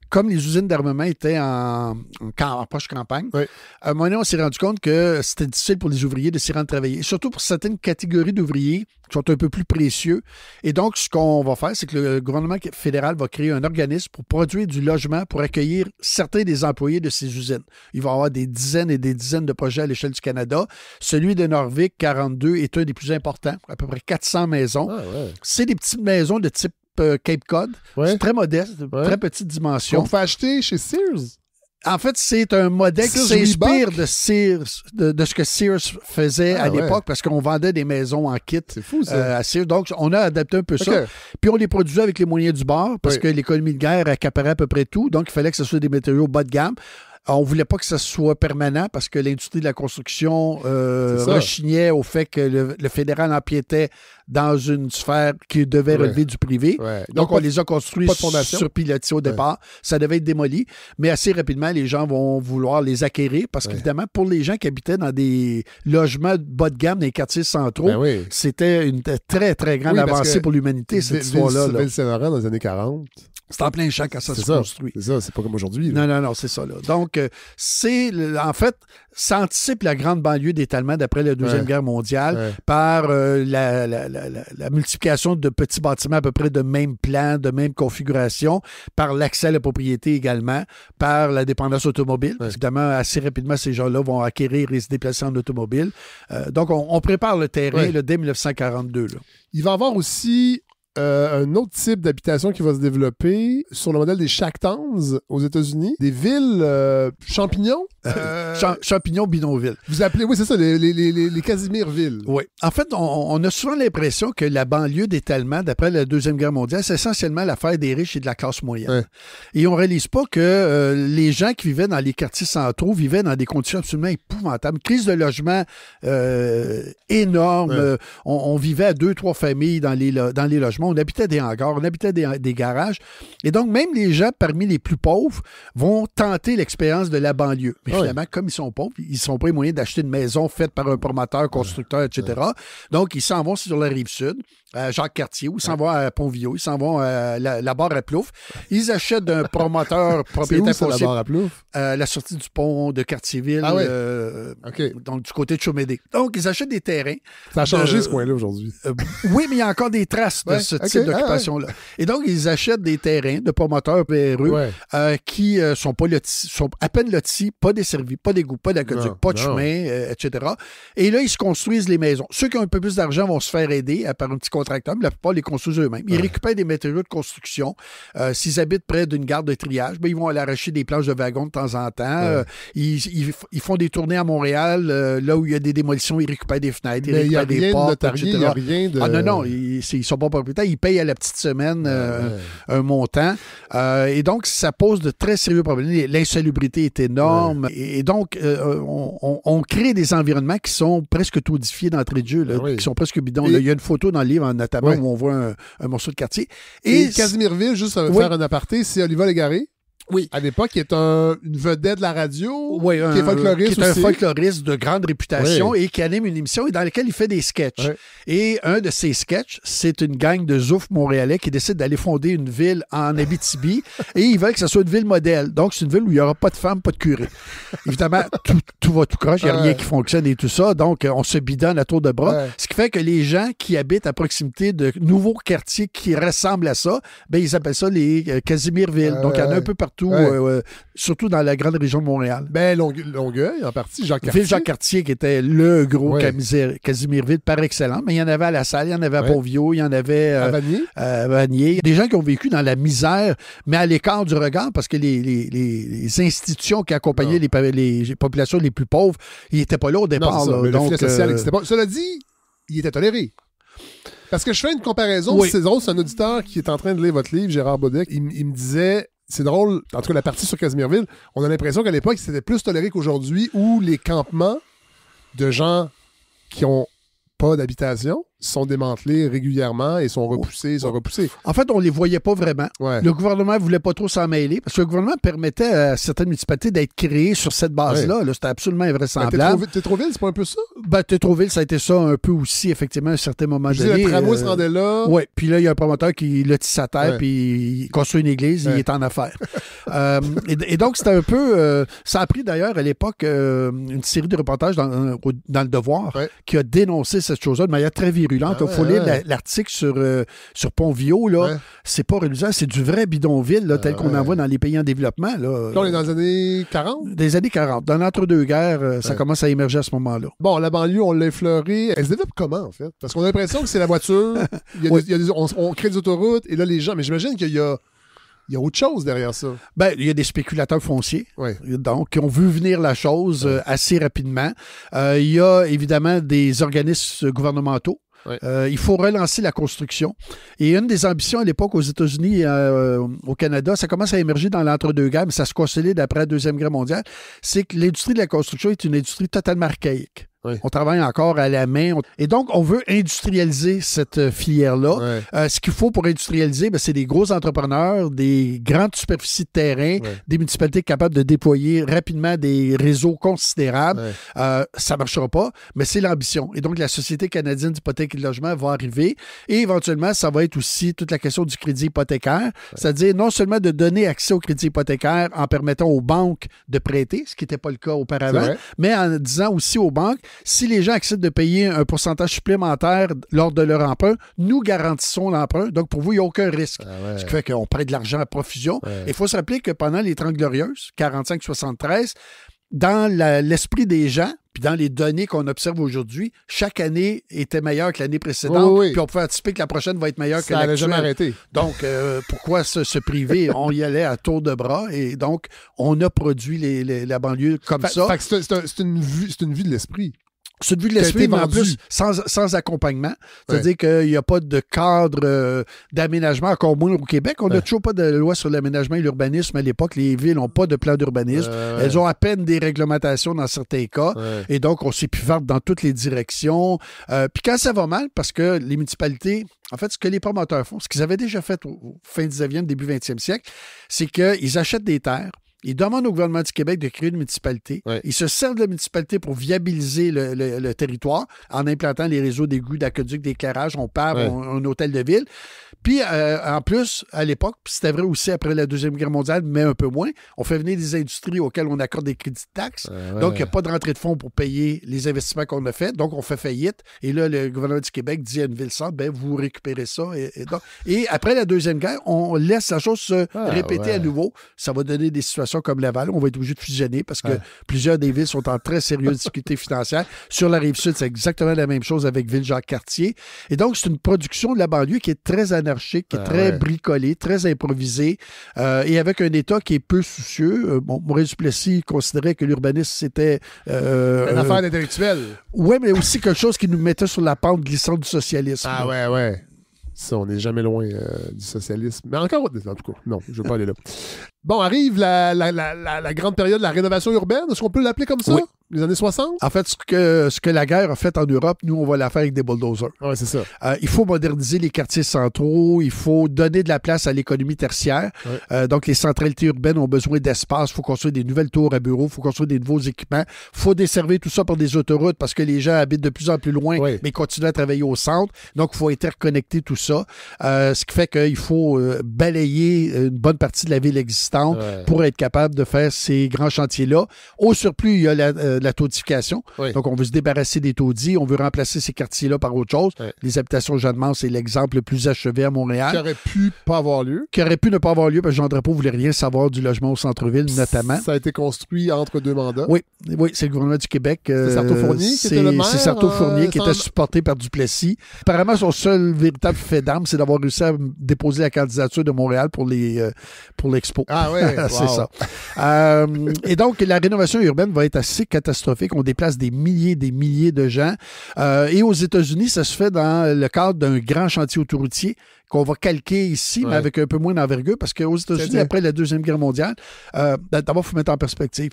comme les usines d'armement étaient en proche campagne, Oui. à un moment donné, on s'est rendu compte que c'était difficile pour les ouvriers de s'y rendre travailler, surtout pour certaines catégories d'ouvriers qui sont un peu plus précieux. Et donc, ce qu'on va faire, c'est que le gouvernement fédéral va créer un organisme pour produire du logement pour accueillir certains des employés de ces usines. Il va y avoir des dizaines et des dizaines de projets à l'échelle du Canada. Celui de Norvic, 42, est un des plus importants, à peu près 400 maisons. Ah, ouais. C'est des petites maisons de type Cape Cod. Ouais. C'est très modeste, de très petite dimension. On peut acheter chez Sears. En fait, c'est un modèle qui Sears s'inspire Reebok? de Sears, de ce que Sears faisait à ouais. l'époque, parce qu'on vendait des maisons en kit C'est fou, ça. à Sears. Donc, on a adapté un peu ça. OK. Puis, on les produisait avec les moyens du bord, parce Oui. que l'économie de guerre accaparait à peu près tout. Donc, il fallait que ce soit des matériaux bas de gamme. On ne voulait pas que ça soit permanent parce que l'industrie de la construction C'est ça. rechignait au fait que le fédéral empiétait dans une sphère qui devait Ouais. relever du privé. Ouais. Donc, on les a construits pas de fondation. sur pilotis au départ. Ça devait être démoli, mais assez rapidement, les gens vont vouloir les acquérir parce qu'évidemment, pour les gens qui habitaient dans des logements bas de gamme dans les quartiers centraux, Ben oui. c'était une très, très grande Oui, parce avancée que pour l'humanité, cette histoire-là. là. Ville-Saint-Laurent dans les années 40. C'est en plein champ quand ça C'est se ça. construit. C'est ça, c'est pas comme aujourd'hui. là. Non, c'est ça. Là. Donc, en fait, ça anticipe la grande banlieue d'étalement d'après la Deuxième Guerre mondiale par la multiplication de petits bâtiments à peu près de même plan, de même configuration, par l'accès à la propriété également, par la dépendance automobile. Parce qu'évidemment, assez rapidement, ces gens-là vont acquérir et se déplacer en automobile. Donc, on prépare le terrain là, dès 1942. Là. Il va y avoir aussi un autre type d'habitation qui va se développer sur le modèle des shack towns aux États-Unis. Des villes champignons. Champignon Bidonville. Vous appelez, oui, c'est ça, les Casimirvilles. Oui. En fait, on a souvent l'impression que la banlieue d'étalement, d'après la Deuxième Guerre mondiale, c'est essentiellement l'affaire des riches et de la classe moyenne. Ouais. Et on ne réalise pas que les gens qui vivaient dans les quartiers centraux vivaient dans des conditions absolument épouvantables. Crise de logement énorme. Ouais. On vivait à 2-3 familles dans les logements. On habitait des hangars, on habitait des garages. Et donc, même les gens parmi les plus pauvres vont tenter l'expérience de la banlieue. Mais finalement, comme ils sont pauvres, ils ne sont pas les moyens d'acheter une maison faite par un promoteur, constructeur, etc. Donc, ils s'en vont sur la Rive-Sud, à Jacques-Cartier, ou ils s'en vont à Pont-Viau, ils s'en vont à la barre à Plouffe. Ils achètent d'un promoteur propriétaire C'est où, ça, foncier la barre à Plouffe? la sortie du pont de Cartierville, Ah ouais. OK. donc du côté de Chaumédé. Donc, ils achètent des terrains. Ça a changé, ce coin-là, aujourd'hui. Oui, mais il y a encore des traces de ce type d'occupation-là. Et donc, ils achètent des terrains de promoteurs PRE qui sont à peine lotis, pas desservis, pas d'égout, pas d'aqueduc, pas de chemin, etc. Et là, ils se construisent les maisons. Ceux qui ont un peu plus d'argent vont se faire aider par un petit contracteur, mais la plupart les construisent eux-mêmes. Ils récupèrent des matériaux de construction. S'ils habitent près d'une gare de triage, ben, ils vont aller arracher des planches de wagons de temps en temps. Ils font des tournées à Montréal, là où il y a des démolitions, ils récupèrent des fenêtres, ils récupèrent des portes, etc. Il n'y a rien de... Ah non, ils ne sont pas propriétaires. Ils payent à la petite semaine un montant. Et donc, ça pose de très sérieux problèmes. L'insalubrité est énorme. Et donc, on crée des environnements qui sont presque taudifiés d'entrée de jeu, là, qui sont presque bidons. Là, il y a une photo dans le livre, notamment, où on voit un morceau de quartier. Et Casimirville, juste faire un aparté, c'est Oliva Légaré. Oui. À l'époque, qui est une vedette de la radio, qui est folkloriste qui est aussi. un folkloriste de grande réputation et qui anime une émission et dans laquelle il fait des sketchs. Oui. Et un de ses sketchs, c'est une gang de zoufs montréalais qui décide d'aller fonder une ville en Abitibi et ils veulent que ce soit une ville modèle. Donc, c'est une ville où il n'y aura pas de femmes, pas de curé. Évidemment, tout va tout croche, il n'y a rien qui fonctionne et tout ça. Donc, on se bidonne à tour de bras. Ce qui fait que les gens qui habitent à proximité de nouveaux quartiers qui ressemblent à ça, ben, ils appellent ça les Casimirvilles. Donc, il y en a un peu partout partout, surtout dans la grande région de Montréal. Ben, Longueuil, en partie, Jacques-Cartier. Ville-Jacques-Cartier, qui était le gros Casimirville par excellence, mais il y en avait à La Salle, il y en avait à Beauviau, il y en avait à Vanier. Vanier. Il y a des gens qui ont vécu dans la misère, mais à l'écart du regard, parce que les institutions qui accompagnaient les populations les plus pauvres, ils n'étaient pas là au départ. Non, là. Le filet social n'existait pas. Cela dit, il était toléré. Parce que je fais une comparaison, c'est drôle, c'est un auditeur qui est en train de lire votre livre, Gérard Bodec, il me disait, c'est drôle, en tout cas la partie sur Casimirville, on a l'impression qu'à l'époque, c'était plus toléré qu'aujourd'hui, où les campements de gens qui ont pas d'habitation sont démantelés régulièrement et sont repoussés. En fait, on les voyait pas vraiment. Ouais. Le gouvernement voulait pas trop s'en mêler parce que le gouvernement permettait à certaines municipalités d'être créées sur cette base-là. Là, c'était absolument invraisemblable. Tétroville, c'est pas un peu ça? Ben, Tétroville, ça a été ça un peu aussi, effectivement, à un certain moment donné. Le tramway se rendait là. Oui, puis là, il y a un promoteur qui lotisse sa terre, puis il construit une église, il est en affaires. et donc, c'était un peu... ça a pris d'ailleurs à l'époque une série de reportages dans Le Devoir qui a dénoncé cette chose-là de manière très virulente. Il faut lire l'article sur Pont-Viau. C'est pas reluisant, c'est du vrai bidonville là, tel qu'on en voit dans les pays en développement. Là, on est dans les années 40? Des années 40. Dans l'entre-deux-guerres, ça commence à émerger à ce moment-là. Bon, la banlieue, on l'a effleuré. Elle se développe comment, en fait? Parce qu'on a l'impression que c'est la voiture. On crée des autoroutes et là, les gens... Mais j'imagine qu'il y a autre chose derrière ça. Ben, il y a des spéculateurs fonciers, donc, qui ont vu venir la chose assez rapidement. Il y a évidemment des organismes gouvernementaux. Il faut relancer la construction. Et une des ambitions à l'époque aux États-Unis et au Canada, ça commence à émerger dans l'entre-deux-guerres, mais ça se consolide après la Deuxième Guerre mondiale, c'est que l'industrie de la construction est une industrie totalement archaïque. On travaille encore à la main. Et donc, on veut industrialiser cette filière-là. Ce qu'il faut pour industrialiser, c'est des gros entrepreneurs, des grandes superficies de terrain, des municipalités capables de déployer rapidement des réseaux considérables. Ça ne marchera pas, mais c'est l'ambition. Et donc, la Société canadienne d'hypothèque et de logement va arriver. Et éventuellement, ça va être aussi toute la question du crédit hypothécaire. C'est-à-dire non seulement de donner accès au crédit hypothécaire en permettant aux banques de prêter, ce qui n'était pas le cas auparavant, mais en disant aussi aux banques, si les gens acceptent de payer un pourcentage supplémentaire lors de leur emprunt, nous garantissons l'emprunt. Donc, pour vous, il n'y a aucun risque. Ce qui fait qu'on prête de l'argent à profusion. Il faut se rappeler que pendant les 30 Glorieuses, 45-73, dans l'esprit des gens, puis dans les données qu'on observe aujourd'hui, chaque année était meilleure que l'année précédente, puis on pouvait anticiper que la prochaine va être meilleure que l'actuelle. Ça n'allait jamais arrêter. Donc, pourquoi se priver? On y allait à tour de bras, et donc, on a produit la banlieue comme ça. Fait que c'est une vue de l'esprit. C'est une vue de l'esprit, mais en plus, sans accompagnement. C'est-à-dire qu'il n'y a pas de cadre d'aménagement, encore moins au Québec. On n'a toujours pas de loi sur l'aménagement et l'urbanisme à l'époque. Les villes n'ont pas de plan d'urbanisme. Elles ont à peine des réglementations dans certains cas. Et donc, on s'épivarde dans toutes les directions. Puis quand ça va mal, parce que les municipalités... En fait, ce que les promoteurs font, ce qu'ils avaient déjà fait au fin 19e, début 20e siècle, c'est qu'ils achètent des terres. Ils demandent au gouvernement du Québec de créer une municipalité. Ils se servent de la municipalité pour viabiliser le territoire en implantant les réseaux d'égouts, d'aqueducs, d'éclairage. On part un hôtel de ville. Puis, en plus, à l'époque, c'était vrai aussi après la Deuxième Guerre mondiale, mais un peu moins, on fait venir des industries auxquelles on accorde des crédits de taxes. Donc, il n'y a pas de rentrée de fonds pour payer les investissements qu'on a faits. Donc, on fait faillite. Et là, le gouvernement du Québec dit à une ville-centre, vous récupérez ça. Et après la Deuxième Guerre, on laisse la chose se répéter à nouveau. Ça va donner des situations comme Laval. On va être obligé de fusionner parce que plusieurs des villes sont en très sérieuses difficultés financières. Sur la Rive-Sud, c'est exactement la même chose avec Ville-Jacques-Cartier. Et donc, c'est une production de la banlieue qui est très anarchique, qui est très bricolée, très improvisée, et avec un État qui est peu soucieux. Maurice Duplessis considérait que l'urbanisme, c'était... une affaire d'intellectuel. Oui, mais aussi quelque chose qui nous mettait sur la pente glissante du socialisme. Ah ouais. Ça, on n'est jamais loin du socialisme. Mais encore, en tout cas, non, je ne veux pas aller là. Bon, arrive la grande période de la rénovation urbaine. Est-ce qu'on peut l'appeler comme ça? Oui. Les années 60? En fait, ce que la guerre a fait en Europe, nous, on va la faire avec des bulldozers. Oui, c'est ça. Il faut moderniser les quartiers centraux. Il faut donner de la place à l'économie tertiaire. Donc, les centralités urbaines ont besoin d'espace. Il faut construire des nouvelles tours à bureaux. Il faut construire des nouveaux équipements. Il faut desservir tout ça par des autoroutes parce que les gens habitent de plus en plus loin, mais continuent à travailler au centre. Donc, il faut interconnecter tout ça. Ce qui fait qu'il faut balayer une bonne partie de la ville existante pour être capable de faire ces grands chantiers-là. Au surplus, il y a de la taudification. Oui. Donc, on veut se débarrasser des taudis. On veut remplacer ces quartiers-là par autre chose. Oui. Les habitations Jeanne-Mance, c'est l'exemple le plus achevé à Montréal. Qui aurait pu pas avoir lieu. Qui aurait pu ne pas avoir lieu parce que Jean Drapeau ne voulait rien savoir du logement au centre-ville, notamment. Ça a été construit entre 2 mandats. Oui, c'est le gouvernement du Québec. C'est Sarto-Fournier qui était le maire. C'est Sarto-Fournier qui était supporté par Duplessis. Apparemment, son seul véritable fait d'armes, c'est d'avoir réussi à déposer la candidature de Montréal pour l'Expo. Ah ouais, c'est ça. Et donc, la rénovation urbaine va être assez catastrophique. On déplace des milliers de gens. Et aux États-Unis, ça se fait dans le cadre d'un grand chantier autoroutier qu'on va calquer ici, mais avec un peu moins d'envergure, parce qu'aux États-Unis, après la Deuxième Guerre mondiale, d'abord, il faut mettre en perspective.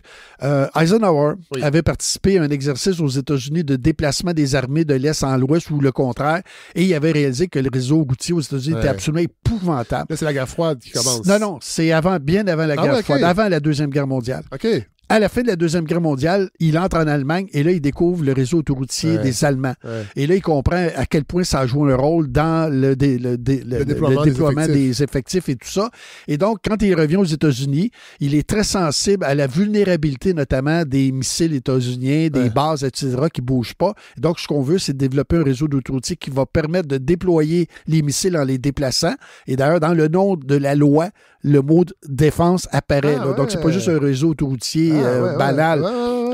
Eisenhower avait participé à un exercice aux États-Unis de déplacement des armées de l'Est en l'Ouest ou le contraire, et il avait réalisé que le réseau routier aux États-Unis était absolument épouvantable. Là, c'est la guerre froide qui commence. Non, c'est bien avant la guerre froide, avant la Deuxième Guerre mondiale. OK. À la fin de la Deuxième Guerre mondiale, il entre en Allemagne et là, il découvre le réseau autoroutier des Allemands. Ouais. Et là, il comprend à quel point ça a joué un rôle dans le déploiement des effectifs et tout ça. Et donc, quand il revient aux États-Unis, il est très sensible à la vulnérabilité, notamment des missiles états-uniens, des bases, etc., qui ne bougent pas. Et donc, ce qu'on veut, c'est développer un réseau d'autoroutier qui va permettre de déployer les missiles en les déplaçant. Et d'ailleurs, dans le nom de la loi, le mot défense apparaît. Donc, c'est pas juste un réseau autoroutier banal.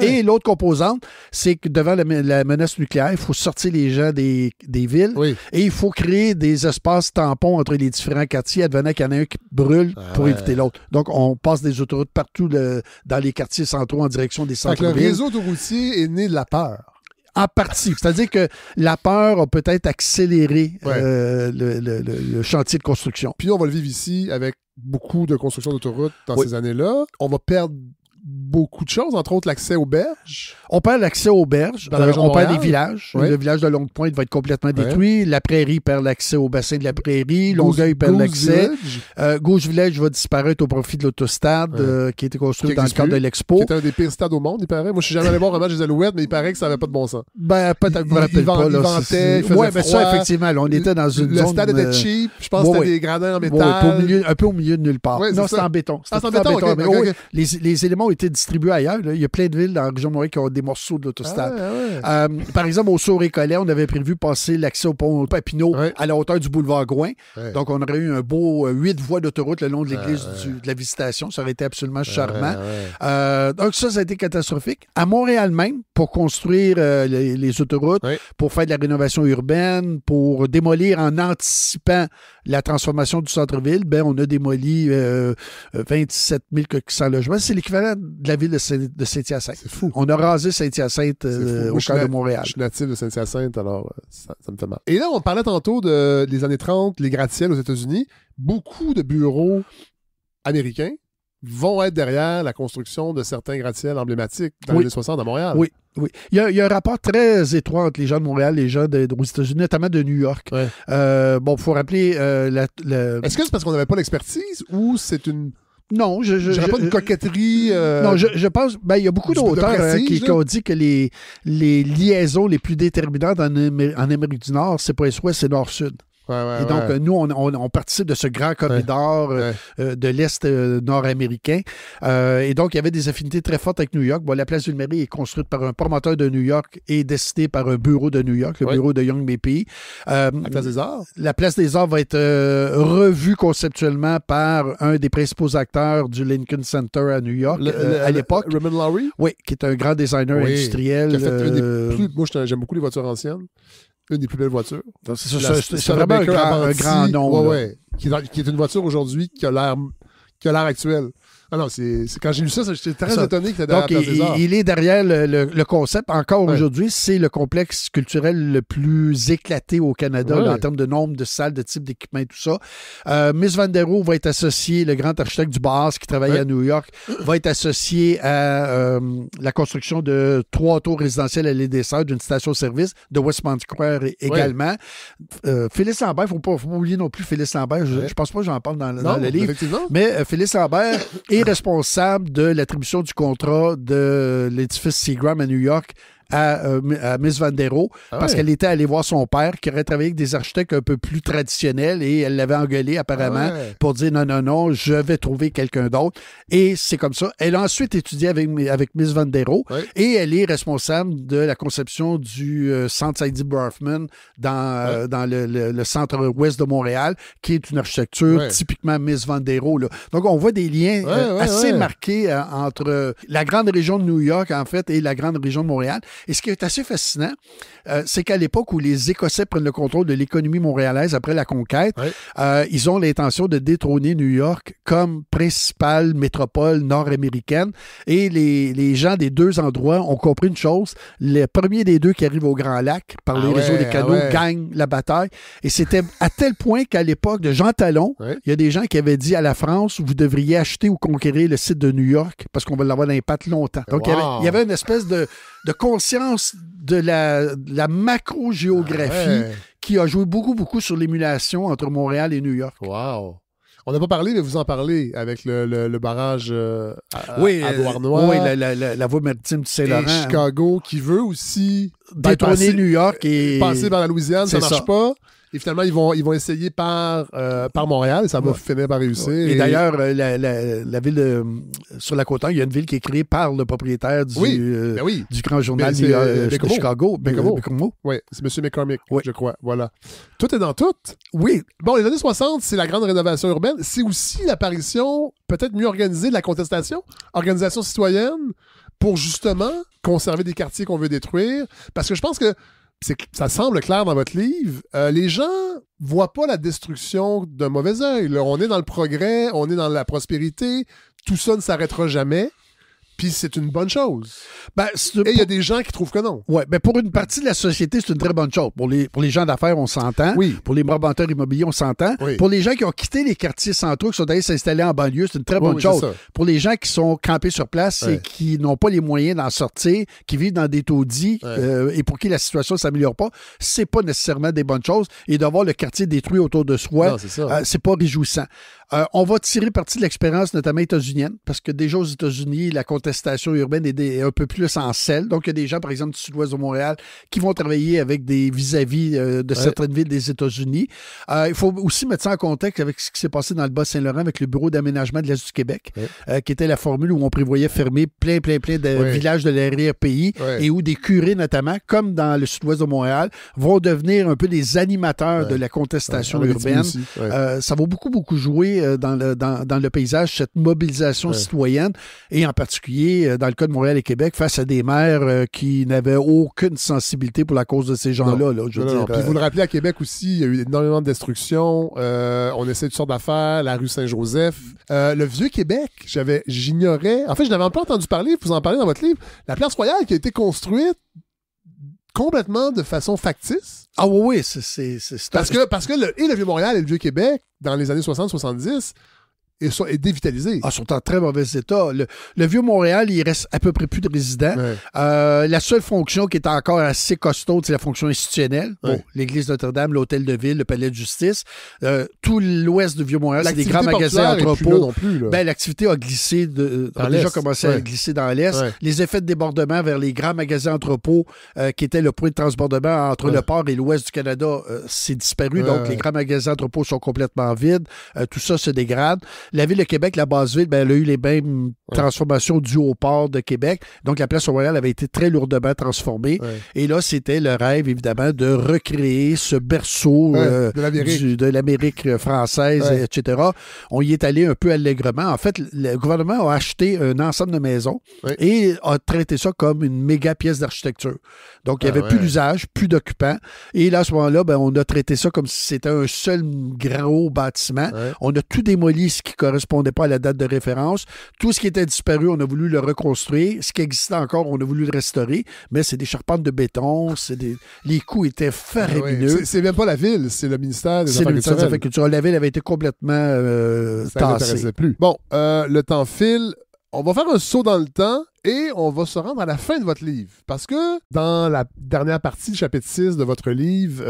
Et l'autre composante, c'est que devant la menace nucléaire, il faut sortir les gens des villes et il faut créer des espaces tampons entre les différents quartiers, advenant qu'il y en a un qui brûle pour éviter l'autre. Donc, on passe des autoroutes partout dans les quartiers centraux en direction des centres-villes. Le réseau autoroutier est né de la peur. En partie. C'est-à-dire que la peur a peut-être accéléré le chantier de construction. Puis on va le vivre ici avec beaucoup de construction d'autoroutes dans ces années-là. On va perdre beaucoup de choses, entre autres l'accès aux berges. On perd l'accès aux berges. On perd des villages. Le village de Longue-Pointe va être complètement détruit. La Prairie perd l'accès au bassin de la Prairie. Longueuil perd l'accès. Gauche Village va disparaître au profit de l'autostade qui a été construit dans le cadre de l'Expo. Qui est un des pires stades au monde, il paraît. Moi, je suis jamais allé voir un match des Alouettes, mais il paraît que ça n'avait pas de bon sens. Ben, peut-être, je me rappelle pas. Il ventait, il faisait froid. Ça, effectivement. On était dans une zone... Le stade était cheap. Je pense que c'était des gradins en métal. Un peu au milieu de nulle part. Non, c'était en béton. C'était en béton. Les éléments ont été distribués ailleurs. Il y a plein de villes dans la région de Montréal qui ont des morceaux de l'autostade. Par exemple, au Saut-Récollet, on avait prévu passer l'accès au pont Papineau à la hauteur du boulevard Gouin. Donc, on aurait eu un beau 8 voies d'autoroute le long de l'église de la Visitation. Ça aurait été absolument charmant. Donc, ça a été catastrophique. À Montréal même, pour construire les autoroutes, pour faire de la rénovation urbaine, pour démolir en anticipant la transformation du centre-ville, on a démoli 27 100 logements. C'est l'équivalent de la ville de Saint-Hyacinthe. C'est fou. On a rasé Saint-Hyacinthe au cœur de Montréal. Je suis natif de Saint-Hyacinthe, alors ça me fait mal. Et là, on parlait tantôt des années 30, les gratte-ciels aux États-Unis. Beaucoup de bureaux américains vont être derrière la construction de certains gratte-ciels emblématiques dans les années 60 à Montréal. Oui. Il y a un rapport très étroit entre les gens de Montréal et les gens aux États-Unis, notamment de New York. Il faut rappeler... Est-ce que c'est parce qu'on n'avait pas l'expertise ou c'est une... Non, j'aurais pas une coquetterie. Non, je pense. Il y a beaucoup d'auteurs qui ont dit que les liaisons les plus déterminantes en Amérique du Nord, c'est pas Est-Ouest, c'est Nord-Sud. Et donc, nous, on participe de ce grand corridor de l'Est nord-américain. Et donc, il y avait des affinités très fortes avec New York. La place Ville-Marie est construite par un promoteur de New York et décidée par un bureau de New York, le bureau de Young Mappy. La place des Arts. La place des Arts va être revue conceptuellement par un des principaux acteurs du Lincoln Center à New York à l'époque. Raymond Lowery? Oui, qui est un grand designer industriel. Qui a fait moi, j'aime beaucoup les voitures anciennes. Une des plus belles voitures. C'est vraiment un grand nom. Qui est une voiture aujourd'hui qui a l'air actuelle. Ah non, quand j'ai lu ça, j'étais très étonné que c'était derrière la place des Arts. Il est derrière le concept. Encore aujourd'hui, c'est le complexe culturel le plus éclaté au Canada en termes de nombre de salles, de type d'équipement et tout ça. Miss Van der Rohe va être associé, le grand architecte du Bas qui travaillait à New York, va être associé à la construction de 3 tours résidentielles à l'île des Sœurs, d'une station-service de Westmont Square également. Félix Lambert, il ne faut pas oublier non plus Félix Lambert. Je ne pense pas que j'en parle dans le livre. Mais Félix Lambert est responsable de l'attribution du contrat de l'édifice Seagram à New York à Miss Vandero parce qu'elle était allée voir son père qui aurait travaillé avec des architectes un peu plus traditionnels et elle l'avait engueulé apparemment pour dire non, je vais trouver quelqu'un d'autre. Et c'est comme ça. Elle a ensuite étudié avec Miss Vandero et elle est responsable de la conception du centre Saïdi Brafman dans le centre-ouest de Montréal, qui est une architecture typiquement Miss Vandero. Là. Donc, on voit des liens assez marqués entre la grande région de New York, en fait, et la grande région de Montréal. Et ce qui est assez fascinant, c'est qu'à l'époque où les Écossais prennent le contrôle de l'économie montréalaise après la conquête, ils ont l'intention de détrôner New York comme principale métropole nord-américaine. Et les gens des deux endroits ont compris une chose. Le premier des deux qui arrive au Grand Lac par les réseaux des canaux gagne la bataille. Et c'était à tel point qu'à l'époque de Jean Talon, il y a des gens qui avaient dit à la France, vous devriez acheter ou conquérir le site de New York parce qu'on va l'avoir dans les pattes longtemps. Donc, il y avait une espèce de conscience de la macro-géographie qui a joué beaucoup sur l'émulation entre Montréal et New York. Wow! On n'a pas parlé, mais vous en parlez avec le barrage à Beauharnois. Oui, la voie maritime du Saint-Laurent. Et Chicago, qui veut aussi détrôner New York et passer par la Louisiane, ça ne marche pas. Et finalement, ils vont essayer par Montréal et ça va finir par réussir. Et d'ailleurs, la ville sur la Côte-Nord, il y a une ville qui est créée par le propriétaire du grand journal de Chicago. Bécomo. Oui, c'est M. McCormick, je crois. Voilà. Tout est dans tout. Oui. Bon, les années 60, c'est la grande rénovation urbaine. C'est aussi l'apparition, peut-être mieux organisée, de la contestation, organisation citoyenne, pour justement conserver des quartiers qu'on veut détruire. Parce que je pense que ça semble clair dans votre livre. Les gens voient pas la destruction d'un mauvais œil. Là, on est dans le progrès, on est dans la prospérité. Tout ça ne s'arrêtera jamais. Puis c'est une bonne chose. Et il y a des gens qui trouvent que non. Oui, mais pour une partie de la société, c'est une très bonne chose. Pour les gens d'affaires, on s'entend. Oui. Pour les promoteurs immobiliers, on s'entend. Oui. Pour les gens qui ont quitté les quartiers centraux, qui sont allés s'installer en banlieue, c'est une très bonne chose. Pour les gens qui sont campés sur place et qui n'ont pas les moyens d'en sortir, qui vivent dans des taudis et pour qui la situation ne s'améliore pas, c'est pas nécessairement des bonnes choses. Et d'avoir le quartier détruit autour de soi, c'est pas réjouissant. On va tirer parti de l'expérience, notamment états-unienne, parce que déjà aux États-Unis, la contestation urbaine est un peu plus en selle. Donc, il y a des gens, par exemple, du sud-ouest de Montréal, qui vont travailler avec des vis-à-vis de certaines villes des États-Unis. Il faut aussi mettre ça en contexte avec ce qui s'est passé dans le Bas-Saint-Laurent avec le Bureau d'aménagement de l'Est du Québec, qui était la formule où on prévoyait fermer plein de villages de l'arrière-pays et où des curés, notamment, comme dans le sud-ouest de Montréal, vont devenir un peu des animateurs de la contestation urbaine. Ça va beaucoup jouer dans le paysage, cette mobilisation citoyenne, et en particulier dans le cas de Montréal et Québec, face à des maires qui n'avaient aucune sensibilité pour la cause de ces gens-là. Non. Puis vous le rappelez, à Québec aussi, il y a eu énormément de destruction. On essaie toutes sortes d'affaires, la rue Saint-Joseph. Le Vieux-Québec, j'ignorais. En fait, je n'avais pas entendu parler, vous en parlez dans votre livre. La place Royale qui a été construite complètement de façon factice. Ah oui, c'est parce que le Vieux-Montréal et le Vieux-Québec, dans les années 60-70, est dévitalisé. Ils sont en très mauvais état. Le Vieux-Montréal, il reste à peu près plus de résidents. La seule fonction qui est encore assez costaude, c'est la fonction institutionnelle. Bon, l'église Notre-Dame, l'hôtel de ville, le palais de justice. Tout l'ouest du Vieux-Montréal, c'est des grands magasins entrepôts. L'activité a glissé, a déjà commencé à glisser dans l'est. Les effets de débordement vers les grands magasins entrepôts, qui étaient le point de transbordement entre le port et l'ouest du Canada, c'est disparu. Donc, les grands magasins entrepôts sont complètement vides. Tout ça se dégrade. La ville de Québec, la base ville, elle a eu les mêmes transformations dues au port de Québec. Donc, la place Royale avait été très lourdement transformée. Et là, c'était le rêve, évidemment, de recréer ce berceau de l'Amérique française, etc. On y est allé un peu allègrement. En fait, le gouvernement a acheté un ensemble de maisons et a traité ça comme une méga pièce d'architecture. Donc, il n'y avait plus d'usage, plus d'occupants. Et là, à ce moment-là, on a traité ça comme si c'était un seul gros bâtiment. On a tout démoli, ce qui ne correspondait pas à la date de référence. Tout ce qui était disparu, on a voulu le reconstruire. Ce qui existait encore, on a voulu le restaurer. Mais c'est des charpentes de béton. Les coûts étaient faramineux. C'est même pas la ville, c'est le ministère des Affaires culturelles. La ville avait été complètement tassée. Plus. Bon, le temps file. On va faire un saut dans le temps Et on va se rendre à la fin de votre livre. Parce que dans la dernière partie du chapitre 6 de votre livre,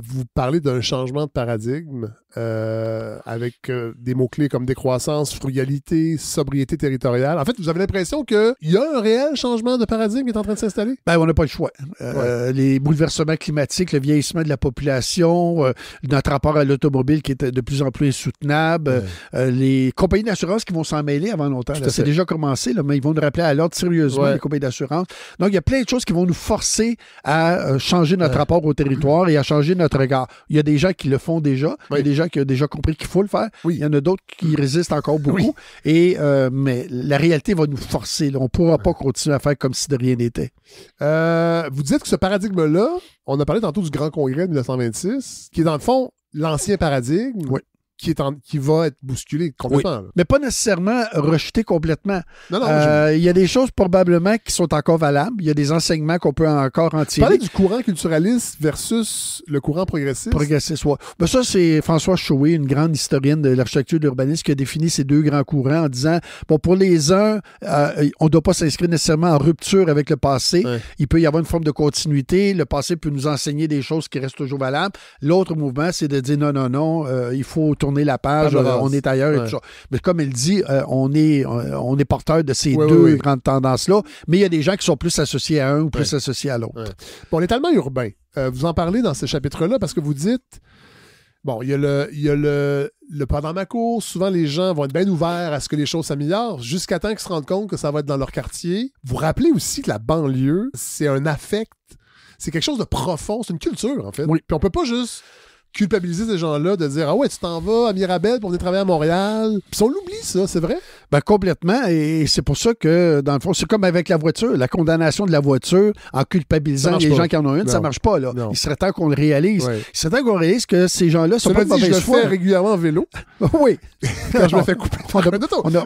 vous parlez d'un changement de paradigme avec des mots-clés comme décroissance, frugalité, sobriété territoriale. En fait, vous avez l'impression qu'il y a un réel changement de paradigme qui est en train de s'installer? Ben, on n'a pas le choix. Les bouleversements climatiques, le vieillissement de la population, notre rapport à l'automobile qui est de plus en plus insoutenable, les compagnies d'assurance qui vont s'en mêler avant longtemps. C'est déjà commencé, là, mais ils vont nous rappeler à l'ordre sérieusement, les compagnies d'assurance. Donc, il y a plein de choses qui vont nous forcer à changer notre rapport au territoire et à changer notre regard. Il y a des gens qui le font déjà. Il y a des gens qui ont déjà compris qu'il faut le faire. Il y en a d'autres qui résistent encore beaucoup. Et, mais la réalité va nous forcer. Là. On ne pourra pas continuer à faire comme si de rien n'était. Vous dites que ce paradigme-là, on a parlé tantôt du Grand Congrès de 1926, qui est dans le fond l'ancien paradigme. Qui va être bousculé complètement. Mais pas nécessairement rejeté complètement. Non, il y a des choses probablement qui sont encore valables. Il y a des enseignements qu'on peut encore en tirer. Parler du courant culturaliste versus le courant progressiste. Progressiste, oui. Ben ça, c'est François Chouet, une grande historienne de l'architecture et de l'urbanisme, qui a défini ces deux grands courants en disant, bon, pour les uns, on ne doit pas s'inscrire nécessairement en rupture avec le passé. Il peut y avoir une forme de continuité. Le passé peut nous enseigner des choses qui restent toujours valables. L'autre mouvement, c'est de dire non, il faut tourner la page, on est ailleurs et tout ça. Mais comme elle dit, on est porteur de ces deux grandes tendances-là, mais il y a des gens qui sont plus associés à un ou plus associés à l'autre. Bon, l'étalement urbain, vous en parlez dans ce chapitre-là parce que vous dites, bon, il y a le pendant ma cour, souvent les gens vont être bien ouverts à ce que les choses s'améliorent jusqu'à temps qu'ils se rendent compte que ça va être dans leur quartier. Vous rappelez aussi que la banlieue, c'est un affect, c'est quelque chose de profond, c'est une culture en fait. Puis on peut pas juste culpabiliser ces gens-là de dire « Ah ouais, tu t'en vas à Mirabel pour venir travailler à Montréal. » Puis on l'oublie, ça, c'est vrai? Ben complètement. Et c'est pour ça que, dans le fond, c'est comme avec la voiture. La condamnation de la voiture en culpabilisant les gens qui en ont une, ça marche pas. Là. Il serait temps qu'on le réalise. Il serait temps qu'on réalise que ces gens-là sont pas de mauvaise foi. Je le fais régulièrement en vélo. Oui. Quand je me fais couper.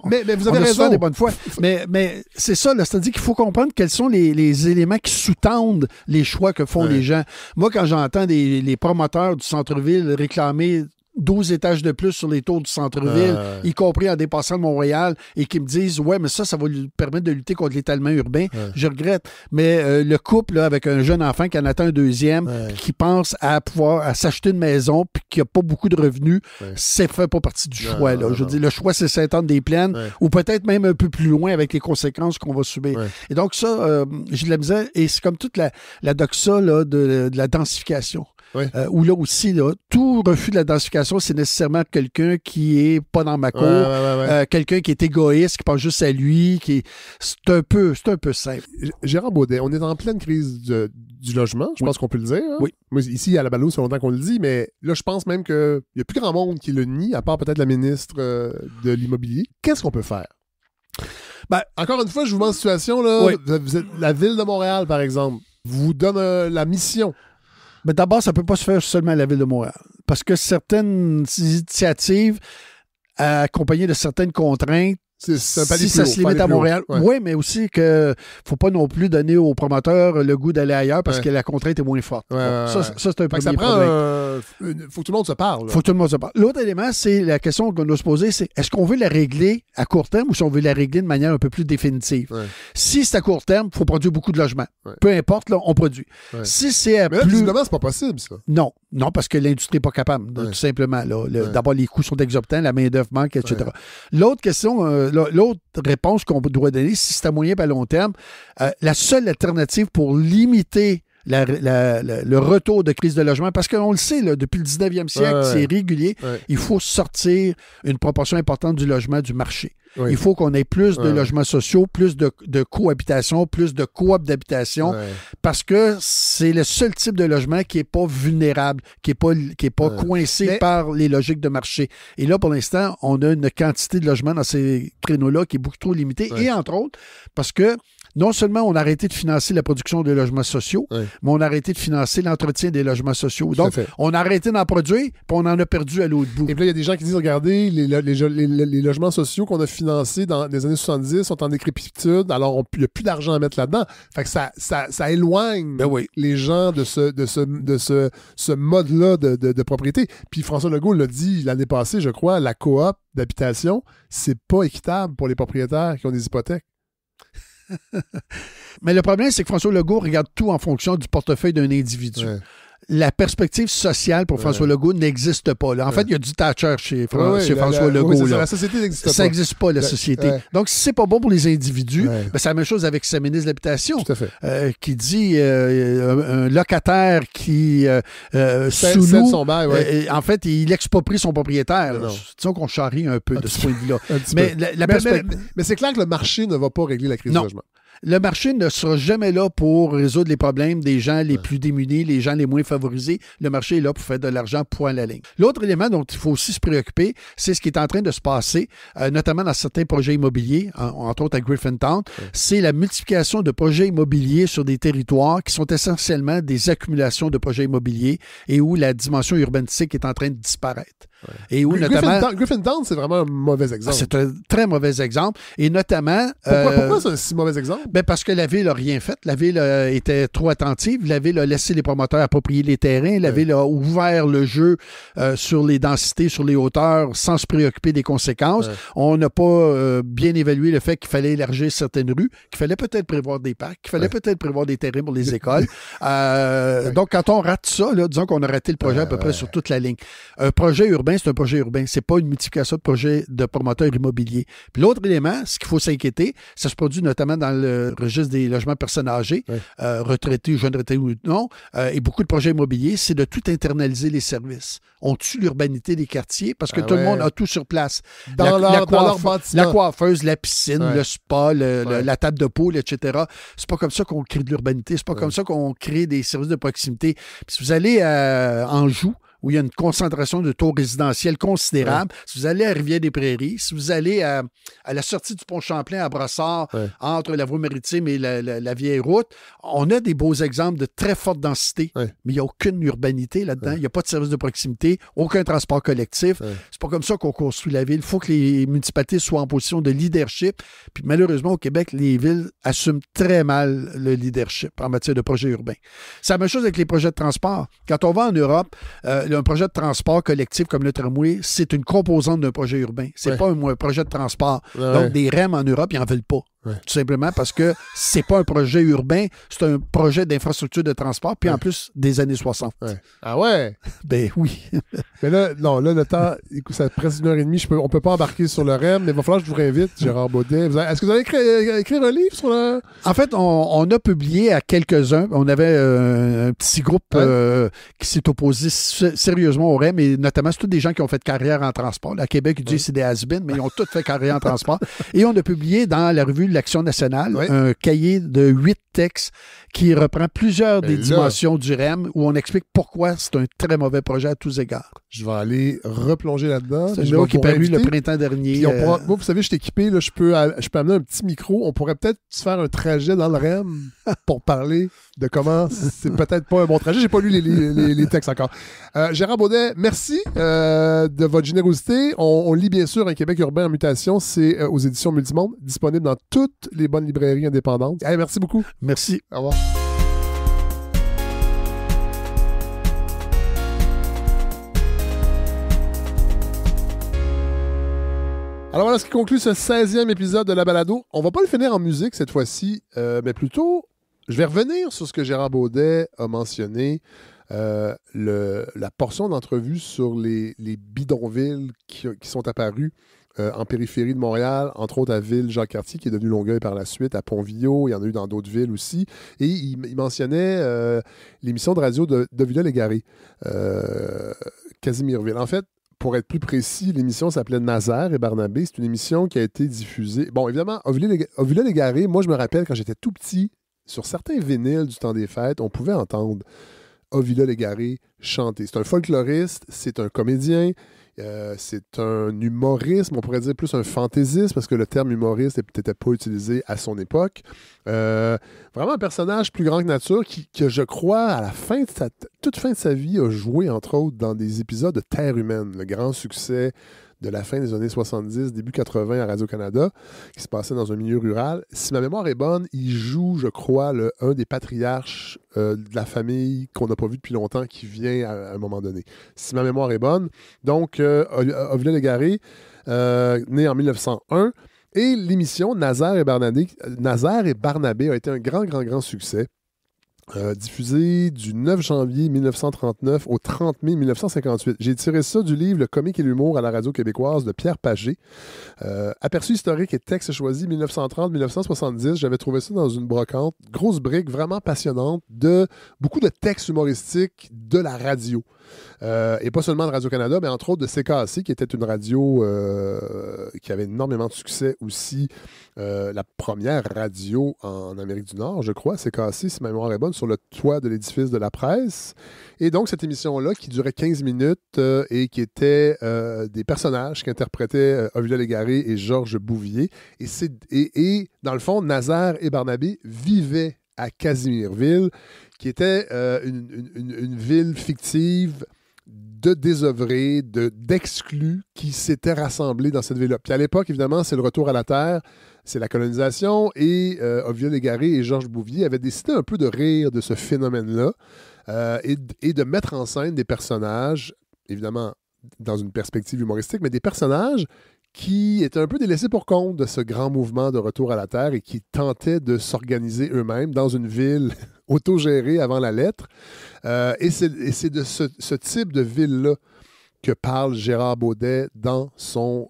Mais vous avez raison. Des bonnes fois. Mais c'est ça, là. C'est-à-dire qu'il faut comprendre quels sont les éléments qui sous-tendent les choix que font les gens. Moi, quand j'entends les promoteurs du centre-ville réclamer 12 étages de plus sur les tours du centre-ville, y compris en dépassant Montréal, et qui me disent « Ouais, mais ça va lui permettre de lutter contre l'étalement urbain. » Je regrette. Mais le couple, là, avec un jeune enfant qui en attend un deuxième, qui pense à s'acheter une maison, puis qui n'a pas beaucoup de revenus, c'est fait pas partie du choix. Là. Je veux dire, le choix, c'est Sainte-Anne-des-Plaines, ou peut-être même un peu plus loin avec les conséquences qu'on va subir. Et donc ça, j'ai de la misère, et c'est comme toute la doxa là, de la densification. Où là aussi, là, tout refus de la densification, c'est nécessairement quelqu'un qui est pas dans ma cour, quelqu'un qui est égoïste, qui pense juste à lui, c'est un peu simple. Gérard Baudet, on est en pleine crise du logement, je pense qu'on peut le dire. Hein? Moi, ici, à la Balado, ça fait longtemps qu'on le dit, mais là, je pense même qu'il n'y a plus grand monde qui le nie, à part peut-être la ministre de l'Immobilier. Qu'est-ce qu'on peut faire? Ben, encore une fois, je vous mets en situation, là, vous êtes la Ville de Montréal, par exemple, vous donne la mission. Mais d'abord, ça ne peut pas se faire seulement à la Ville de Montréal. Parce que certaines initiatives, accompagnées de certaines contraintes, si ça se limite à Montréal. Oui, mais aussi qu'il ne faut pas non plus donner aux promoteurs le goût d'aller ailleurs parce que la contrainte est moins forte. Ça, c'est un premier problème. Il faut que tout le monde se parle. Il faut que tout le monde se parle. L'autre élément, c'est la question qu'on doit se poser, c'est est-ce qu'on veut la régler à court terme ou si on veut la régler de manière un peu plus définitive? Si c'est à court terme, il faut produire beaucoup de logements. Peu importe, là, on produit. Si c'est à mais là, visiblement, c'est pas possible, ça. Non, parce que l'industrie n'est pas capable, tout simplement. D'abord, les coûts sont exorbitants, la main-d'œuvre manque, etc. L'autre question, l'autre réponse qu'on doit donner, si c'est à moyen et à long terme, la seule alternative pour limiter le retour de crise de logement, parce qu'on le sait, là, depuis le 19e siècle, c'est régulier, il faut sortir une proportion importante du logement du marché. Il faut qu'on ait plus de logements sociaux, plus de cohabitation, plus de coop d'habitation, parce que c'est le seul type de logement qui n'est pas vulnérable, qui n'est pas coincé par les logiques de marché. Et là, pour l'instant, on a une quantité de logements dans ces créneaux-là qui est beaucoup trop limitée, et entre autres, parce que non seulement on a arrêté de financer la production de logements sociaux, mais on a arrêté de financer l'entretien des logements sociaux. Donc, on a arrêté d'en produire, puis on en a perdu à l'autre bout. Et puis là, il y a des gens qui disent, regardez, les logements sociaux qu'on a financés dans les années 70 sont en décrépitude, alors il n'y a plus d'argent à mettre là-dedans. Fait que ça éloigne les gens de ce mode-là de propriété. Puis François Legault l'a dit l'année passée, je crois, la coop d'habitation, c'est pas équitable pour les propriétaires qui ont des hypothèques. Mais le problème, c'est que François Legault regarde tout en fonction du portefeuille d'un individu. Ouais. La perspective sociale pour François Legault n'existe pas. Là. En fait, il y a du Thatcher chez François Legault. Oui, là. La société n'existe pas. Ça n'existe pas, la société. Donc, si c'est pas bon pour les individus, ben, c'est la même chose avec sa ministre de l'Habitation. Tout à fait. Qui dit un locataire qui sous-loue, son bail, en fait, il exproprie son propriétaire. Disons qu'on charrie un peu de ce point de vue-là. Mais c'est clair que le marché ne va pas régler la crise du logement. Le marché ne sera jamais là pour résoudre les problèmes des gens les plus démunis, les gens les moins favorisés. Le marché est là pour faire de l'argent, point à la ligne. L'autre élément dont il faut aussi se préoccuper, c'est ce qui est en train de se passer, notamment dans certains projets immobiliers, entre autres à Griffintown, c'est la multiplication de projets immobiliers sur des territoires qui sont essentiellement des accumulations de projets immobiliers et où la dimension urbanistique est en train de disparaître. Ouais. Et où notamment Griffintown, c'est vraiment un mauvais exemple. C'est un très mauvais exemple. Et notamment... Pourquoi c'est un si mauvais exemple? Ben parce que la Ville n'a rien fait. La Ville était trop attentive. La Ville a laissé les promoteurs approprier les terrains. La Ville a ouvert le jeu sur les densités, sur les hauteurs, sans se préoccuper des conséquences. On n'a pas bien évalué le fait qu'il fallait élargir certaines rues, qu'il fallait peut-être prévoir des parcs, qu'il fallait peut-être prévoir des terrains pour les écoles. Donc, quand on rate ça, là, disons qu'on a raté le projet à peu près sur toute la ligne. Un projet urbain, c'est un projet urbain. C'est pas une multiplication de projets de promoteurs immobiliers. Puis l'autre élément, ce qu'il faut s'inquiéter, ça se produit notamment dans le registre des logements personnes âgées, retraités, jeunes retraités ou non, et beaucoup de projets immobiliers, c'est de tout internaliser les services. On tue l'urbanité des quartiers parce que tout le monde a tout sur place. Dans leur bâtiment. La coiffeuse, la piscine, le spa, la table de poule, etc. C'est pas comme ça qu'on crée de l'urbanité. C'est pas comme ça qu'on crée des services de proximité. Puis si vous allez à Anjou, où il y a une concentration de taux résidentiels considérable. Si vous allez à Rivière-des-Prairies, si vous allez à la sortie du pont Champlain à Brossard, entre la voie maritime et la vieille route, on a des beaux exemples de très forte densité, mais il n'y a aucune urbanité là-dedans. Il n'y a pas de service de proximité, aucun transport collectif. C'est pas comme ça qu'on construit la ville. Il faut que les municipalités soient en position de leadership. Puis malheureusement, au Québec, les villes assument très mal le leadership en matière de projets urbains. C'est la même chose avec les projets de transport. Quand on va en Europe, un projet de transport collectif comme le tramway, c'est une composante d'un projet urbain. C'est pas un projet de transport. Donc, des REM en Europe, ils n'en veulent pas. Tout simplement parce que c'est pas un projet urbain, c'est un projet d'infrastructure de transport, puis en plus des années 60. Ah ouais? Ben oui. Mais là, le temps, écoute, ça presque 1h30, on peut pas embarquer sur le REM, mais il va falloir que je vous réinvite, Gérard Baudet. Est-ce que vous allez écrire un livre sur le... En fait, on a publié à quelques-uns. On avait un petit groupe qui s'est opposé sérieusement au REM, et notamment, c'est tous des gens qui ont fait carrière en transport. À Québec, ils disent c'est des has-been, mais ils ont tous fait carrière en transport. Et on a publié dans la revue l'Action nationale, un cahier de 8 textes qui reprend plusieurs des dimensions du REM où on explique pourquoi c'est un très mauvais projet à tous égards. Je vais aller replonger là-dedans. C'est un numéro qui est paru le printemps dernier. Moi, vous savez, je suis équipé, là, je peux amener un petit micro. On pourrait peut-être se faire un trajet dans le REM pour parler de comment c'est peut-être pas un bon trajet. J'ai pas lu les textes encore. Gérard Baudet, merci de votre générosité. On lit bien sûr Un Québec urbain en mutation. C'est aux éditions Multimonde, disponible dans toutes les bonnes librairies indépendantes. Hey, merci beaucoup. Merci. Au revoir. Alors voilà ce qui conclut ce 16e épisode de La Balado. On va pas le finir en musique cette fois-ci, mais plutôt, je vais revenir sur ce que Gérard Baudet a mentionné, la portion d'entrevue sur les bidonvilles qui sont apparus en périphérie de Montréal, entre autres à Ville-Jacques-Cartier, qui est devenu Longueuil par la suite, à Pont-Villot, il y en a eu dans d'autres villes aussi. Et il mentionnait l'émission de radio d'Ovilla-Légaré, Casimirville. En fait, pour être plus précis, l'émission s'appelait Nazaire et Barnabé. C'est une émission qui a été diffusée. Bon, évidemment, Ovilla-Légaré, moi, je me rappelle quand j'étais tout petit, sur certains vinyles du temps des fêtes, on pouvait entendre Ovilla-Légaré chanter. C'est un folkloriste, c'est un comédien, c'est un humoriste, on pourrait dire plus un fantaisiste, parce que le terme humoriste n'était pas utilisé à son époque. Vraiment un personnage plus grand que nature que je crois, à la fin toute fin de sa vie, a joué, entre autres, dans des épisodes de Terre humaine, le grand succès de la fin des années 70, début 80 à Radio-Canada, qui se passait dans un milieu rural. Si ma mémoire est bonne, il joue, je crois, un des patriarches de la famille qu'on n'a pas vu depuis longtemps, qui vient à un moment donné. Si ma mémoire est bonne. Donc, Ovilla-Légaré, né en 1901, Et l'émission Nazaire et Barnabé a été un grand succès. Diffusé du 9 janvier 1939 au 30 mai 1958. J'ai tiré ça du livre Le comique et l'humour à la radio québécoise de Pierre Pagé. Aperçu historique et texte choisi 1930-1970. J'avais trouvé ça dans une brocante. Grosse brique, vraiment passionnante, de beaucoup de textes humoristiques de la radio. Et pas seulement de Radio-Canada, mais entre autres de CKAC, qui était une radio qui avait énormément de succès aussi. La première radio en Amérique du Nord, je crois, CKAC, si ma mémoire est bonne, sur le toit de l'édifice de la presse. Et donc, cette émission-là, qui durait 15 minutes et qui était des personnages qu'interprétaient Ovila Légaré et Georges Bouvier. Et dans le fond, Nazaire et Barnabé vivaient à Casimirville, qui était une ville fictive de désœuvrés, d'exclus qui s'étaient rassemblés dans cette ville-là. Puis à l'époque, évidemment, c'est le retour à la Terre, c'est la colonisation, et Ovila Légaré et Georges Bouvier avaient décidé un peu de rire de ce phénomène-là et de mettre en scène des personnages, évidemment, dans une perspective humoristique, mais des personnages qui étaient un peu délaissés pour compte de ce grand mouvement de retour à la Terre et qui tentaient de s'organiser eux-mêmes dans une ville autogérée avant la lettre. Et c'est de ce type de ville-là que parle Gérard Baudet dans son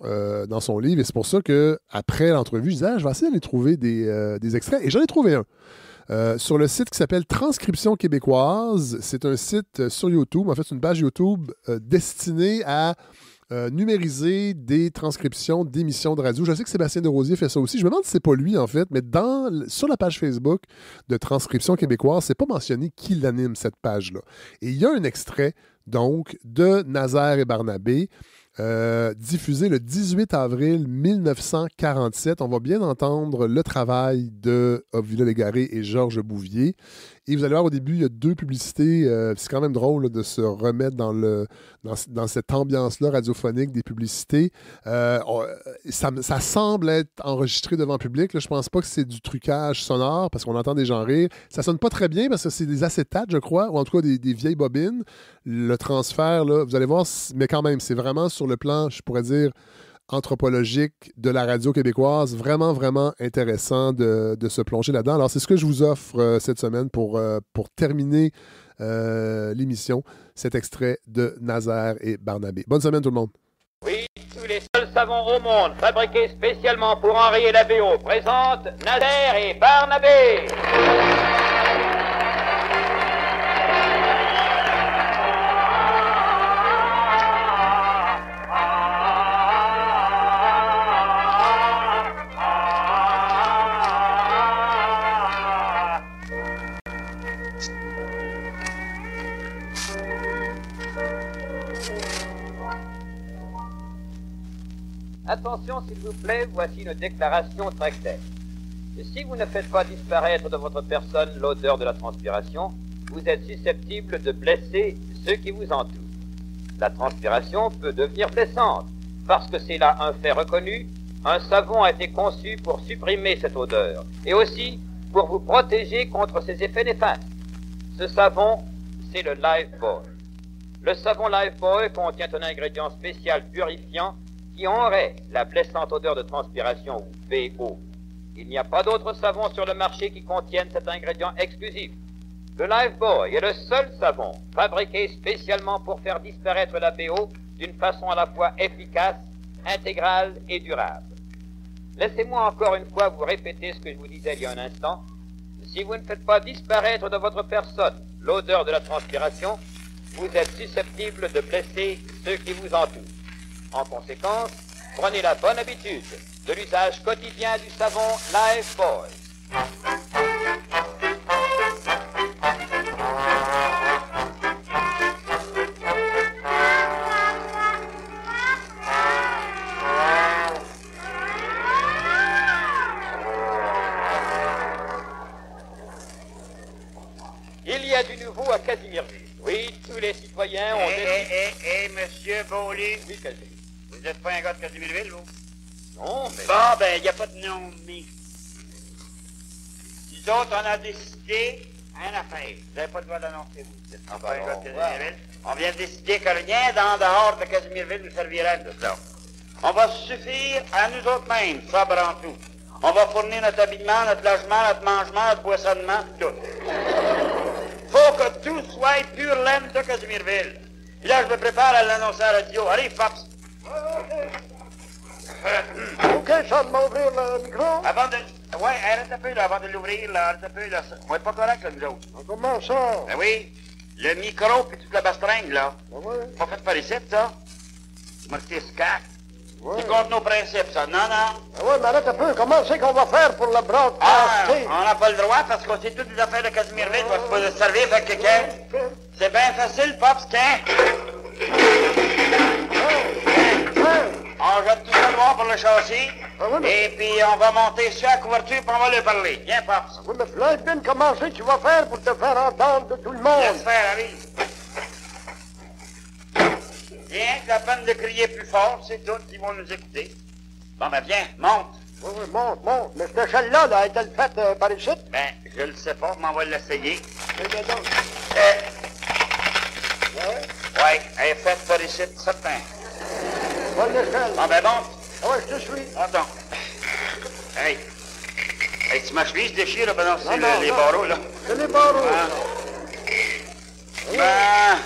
livre. Et c'est pour ça qu'après l'entrevue, je disais, je vais essayer d'aller trouver des extraits. Et j'en ai trouvé un. Sur le site qui s'appelle Transcription québécoise. C'est un site sur YouTube, en fait, c'est une page YouTube destinée à numériser des transcriptions d'émissions de radio. Je sais que Sébastien Desrosiers fait ça aussi. Je me demande si c'est pas lui, en fait, mais sur la page Facebook de Transcription québécoise, c'est pas mentionné qui l'anime, cette page-là. Et il y a un extrait, donc, de Nazaire et Barnabé, diffusé le 18 avril 1947. On va bien entendre le travail de Ovila Légaré et Georges Bouvier. Et vous allez voir, au début, il y a 2 publicités. C'est quand même drôle là, de se remettre dans cette ambiance-là radiophonique des publicités. Ça semble être enregistré devant le public. Là. Je pense pas que c'est du trucage sonore parce qu'on entend des gens rire. Ça sonne pas très bien parce que c'est des acétates, je crois, ou en tout cas des vieilles bobines. Le transfert, là, vous allez voir, mais quand même, c'est vraiment sur le plan, je pourrais dire, anthropologique de la radio québécoise. Vraiment, vraiment intéressant de se plonger là-dedans. Alors, c'est ce que je vous offre cette semaine pour terminer l'émission, cet extrait de Nazaire et Barnabé. Bonne semaine tout le monde. Oui, tous les seuls savons au monde fabriqués spécialement pour enrayer la BO présentent Nazaire et Barnabé. Attention, s'il vous plaît, voici une déclaration très claire. Si vous ne faites pas disparaître de votre personne l'odeur de la transpiration, vous êtes susceptible de blesser ceux qui vous entourent. La transpiration peut devenir blessante, parce que c'est là un fait reconnu. Un savon a été conçu pour supprimer cette odeur, et aussi pour vous protéger contre ses effets néfastes. Ce savon, c'est le Lifebuoy. Le savon Lifebuoy contient un ingrédient spécial purifiant qui enraie la blessante odeur de transpiration ou BO. Il n'y a pas d'autre savon sur le marché qui contienne cet ingrédient exclusif. Le Lifebuoy est le seul savon fabriqué spécialement pour faire disparaître la BO d'une façon à la fois efficace, intégrale et durable. Laissez-moi encore une fois vous répéter ce que je vous disais il y a un instant. Si vous ne faites pas disparaître de votre personne l'odeur de la transpiration, vous êtes susceptible de blesser ceux qui vous entourent. En conséquence, prenez la bonne habitude de l'usage quotidien du savon Lifebuoy. Il y a du nouveau à Casimirville. Oui, tous les citoyens ont décidé... Monsieur Beaulieu, Oui, Casimir. vous n'êtes pas un gars de Casimirville, vous? Non, mais... Bon, ben, il n'y a pas de nom, mais... Nous autres, on a décidé une affaire. Vous n'avez pas le droit d'annoncer, vous. Vous n'êtes Ah, pas un ben, gars de on Casimirville. On vient de décider que rien d'en dehors de Casimirville nous servira de ça. On va se suffire à nous autres mêmes, sobre en tout. On va fournir notre habillement, notre logement, notre mangement, notre boissonnement, tout. Faut que tout soit pure laine de Casimirville. Puis là, je me prépare à l'annoncer à la radio. Arrive, Pops. OK, Charles, m'ouvrir le micro. Avant de... Ouais, arrête un peu, là, avant de l'ouvrir, là, arrête un peu, là. On est pas correct, là, nous autres. Comment ça? Ben oui, le micro puis toute la bastringue, là. Ben oui. Pas fait par ici, ça. Marqué SCAC. Oui. C'est contre nos principes, ça. Non, non. Ben oui, mais arrête un peu. Comment c'est qu'on va faire pour le Ah, broadcaster? on n'a pas le droit parce qu'on sait toutes les affaires de Casimirville. On va se poser servir avec quelqu'un. C'est bien facile, Pops, tiens. On jette tout ça noir pour le châssis. Ah oui, mais... Et puis on va monter sur la couverture et on va lui parler. Viens, Pops. Oui, mais Flampin, comment c'est que tu vas faire pour te faire entendre de tout le monde? Laisse faire, arrive. Viens, la peine de crier plus fort, c'est tout, ils vont nous écouter. Bon, ben viens, monte. Oui, oui, monte, monte. Mais cette échelle-là, là, est-elle faite par ici? Ben, je le sais pas, mais on va l'essayer. Regarde donc. Ouais, elle est faite par ici, certain. Bonne échelle. Bon, ben monte. Ah ouais, je te suis. Attends. Hey. Hey, tu ma chemise déchire, là, ben non, c'est Non, les non. barreaux, là. C'est les barreaux. Ah. Ben...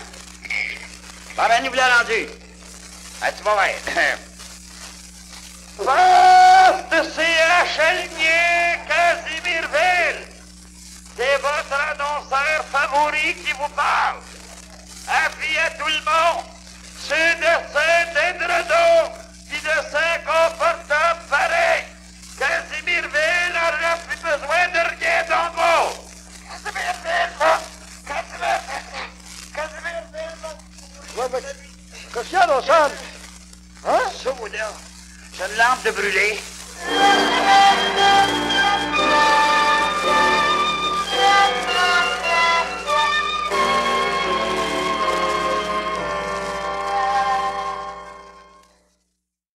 Bon, ben, nous voilà rendus. Ah, tu vas voir. Poste de CH Aligné, Casimirville. C'est votre annonceur favori qui vous parle. Avis à tout le monde. Ceux de Saint-Édredon, puis de Saint-Confortable pareil. Casimirville n'aura plus besoin de rien d'en haut. Ouais, mais... Qu'est-ce qu'il y a, là, Sam? Hein? Ça, là, j'ai une lampe de brûler.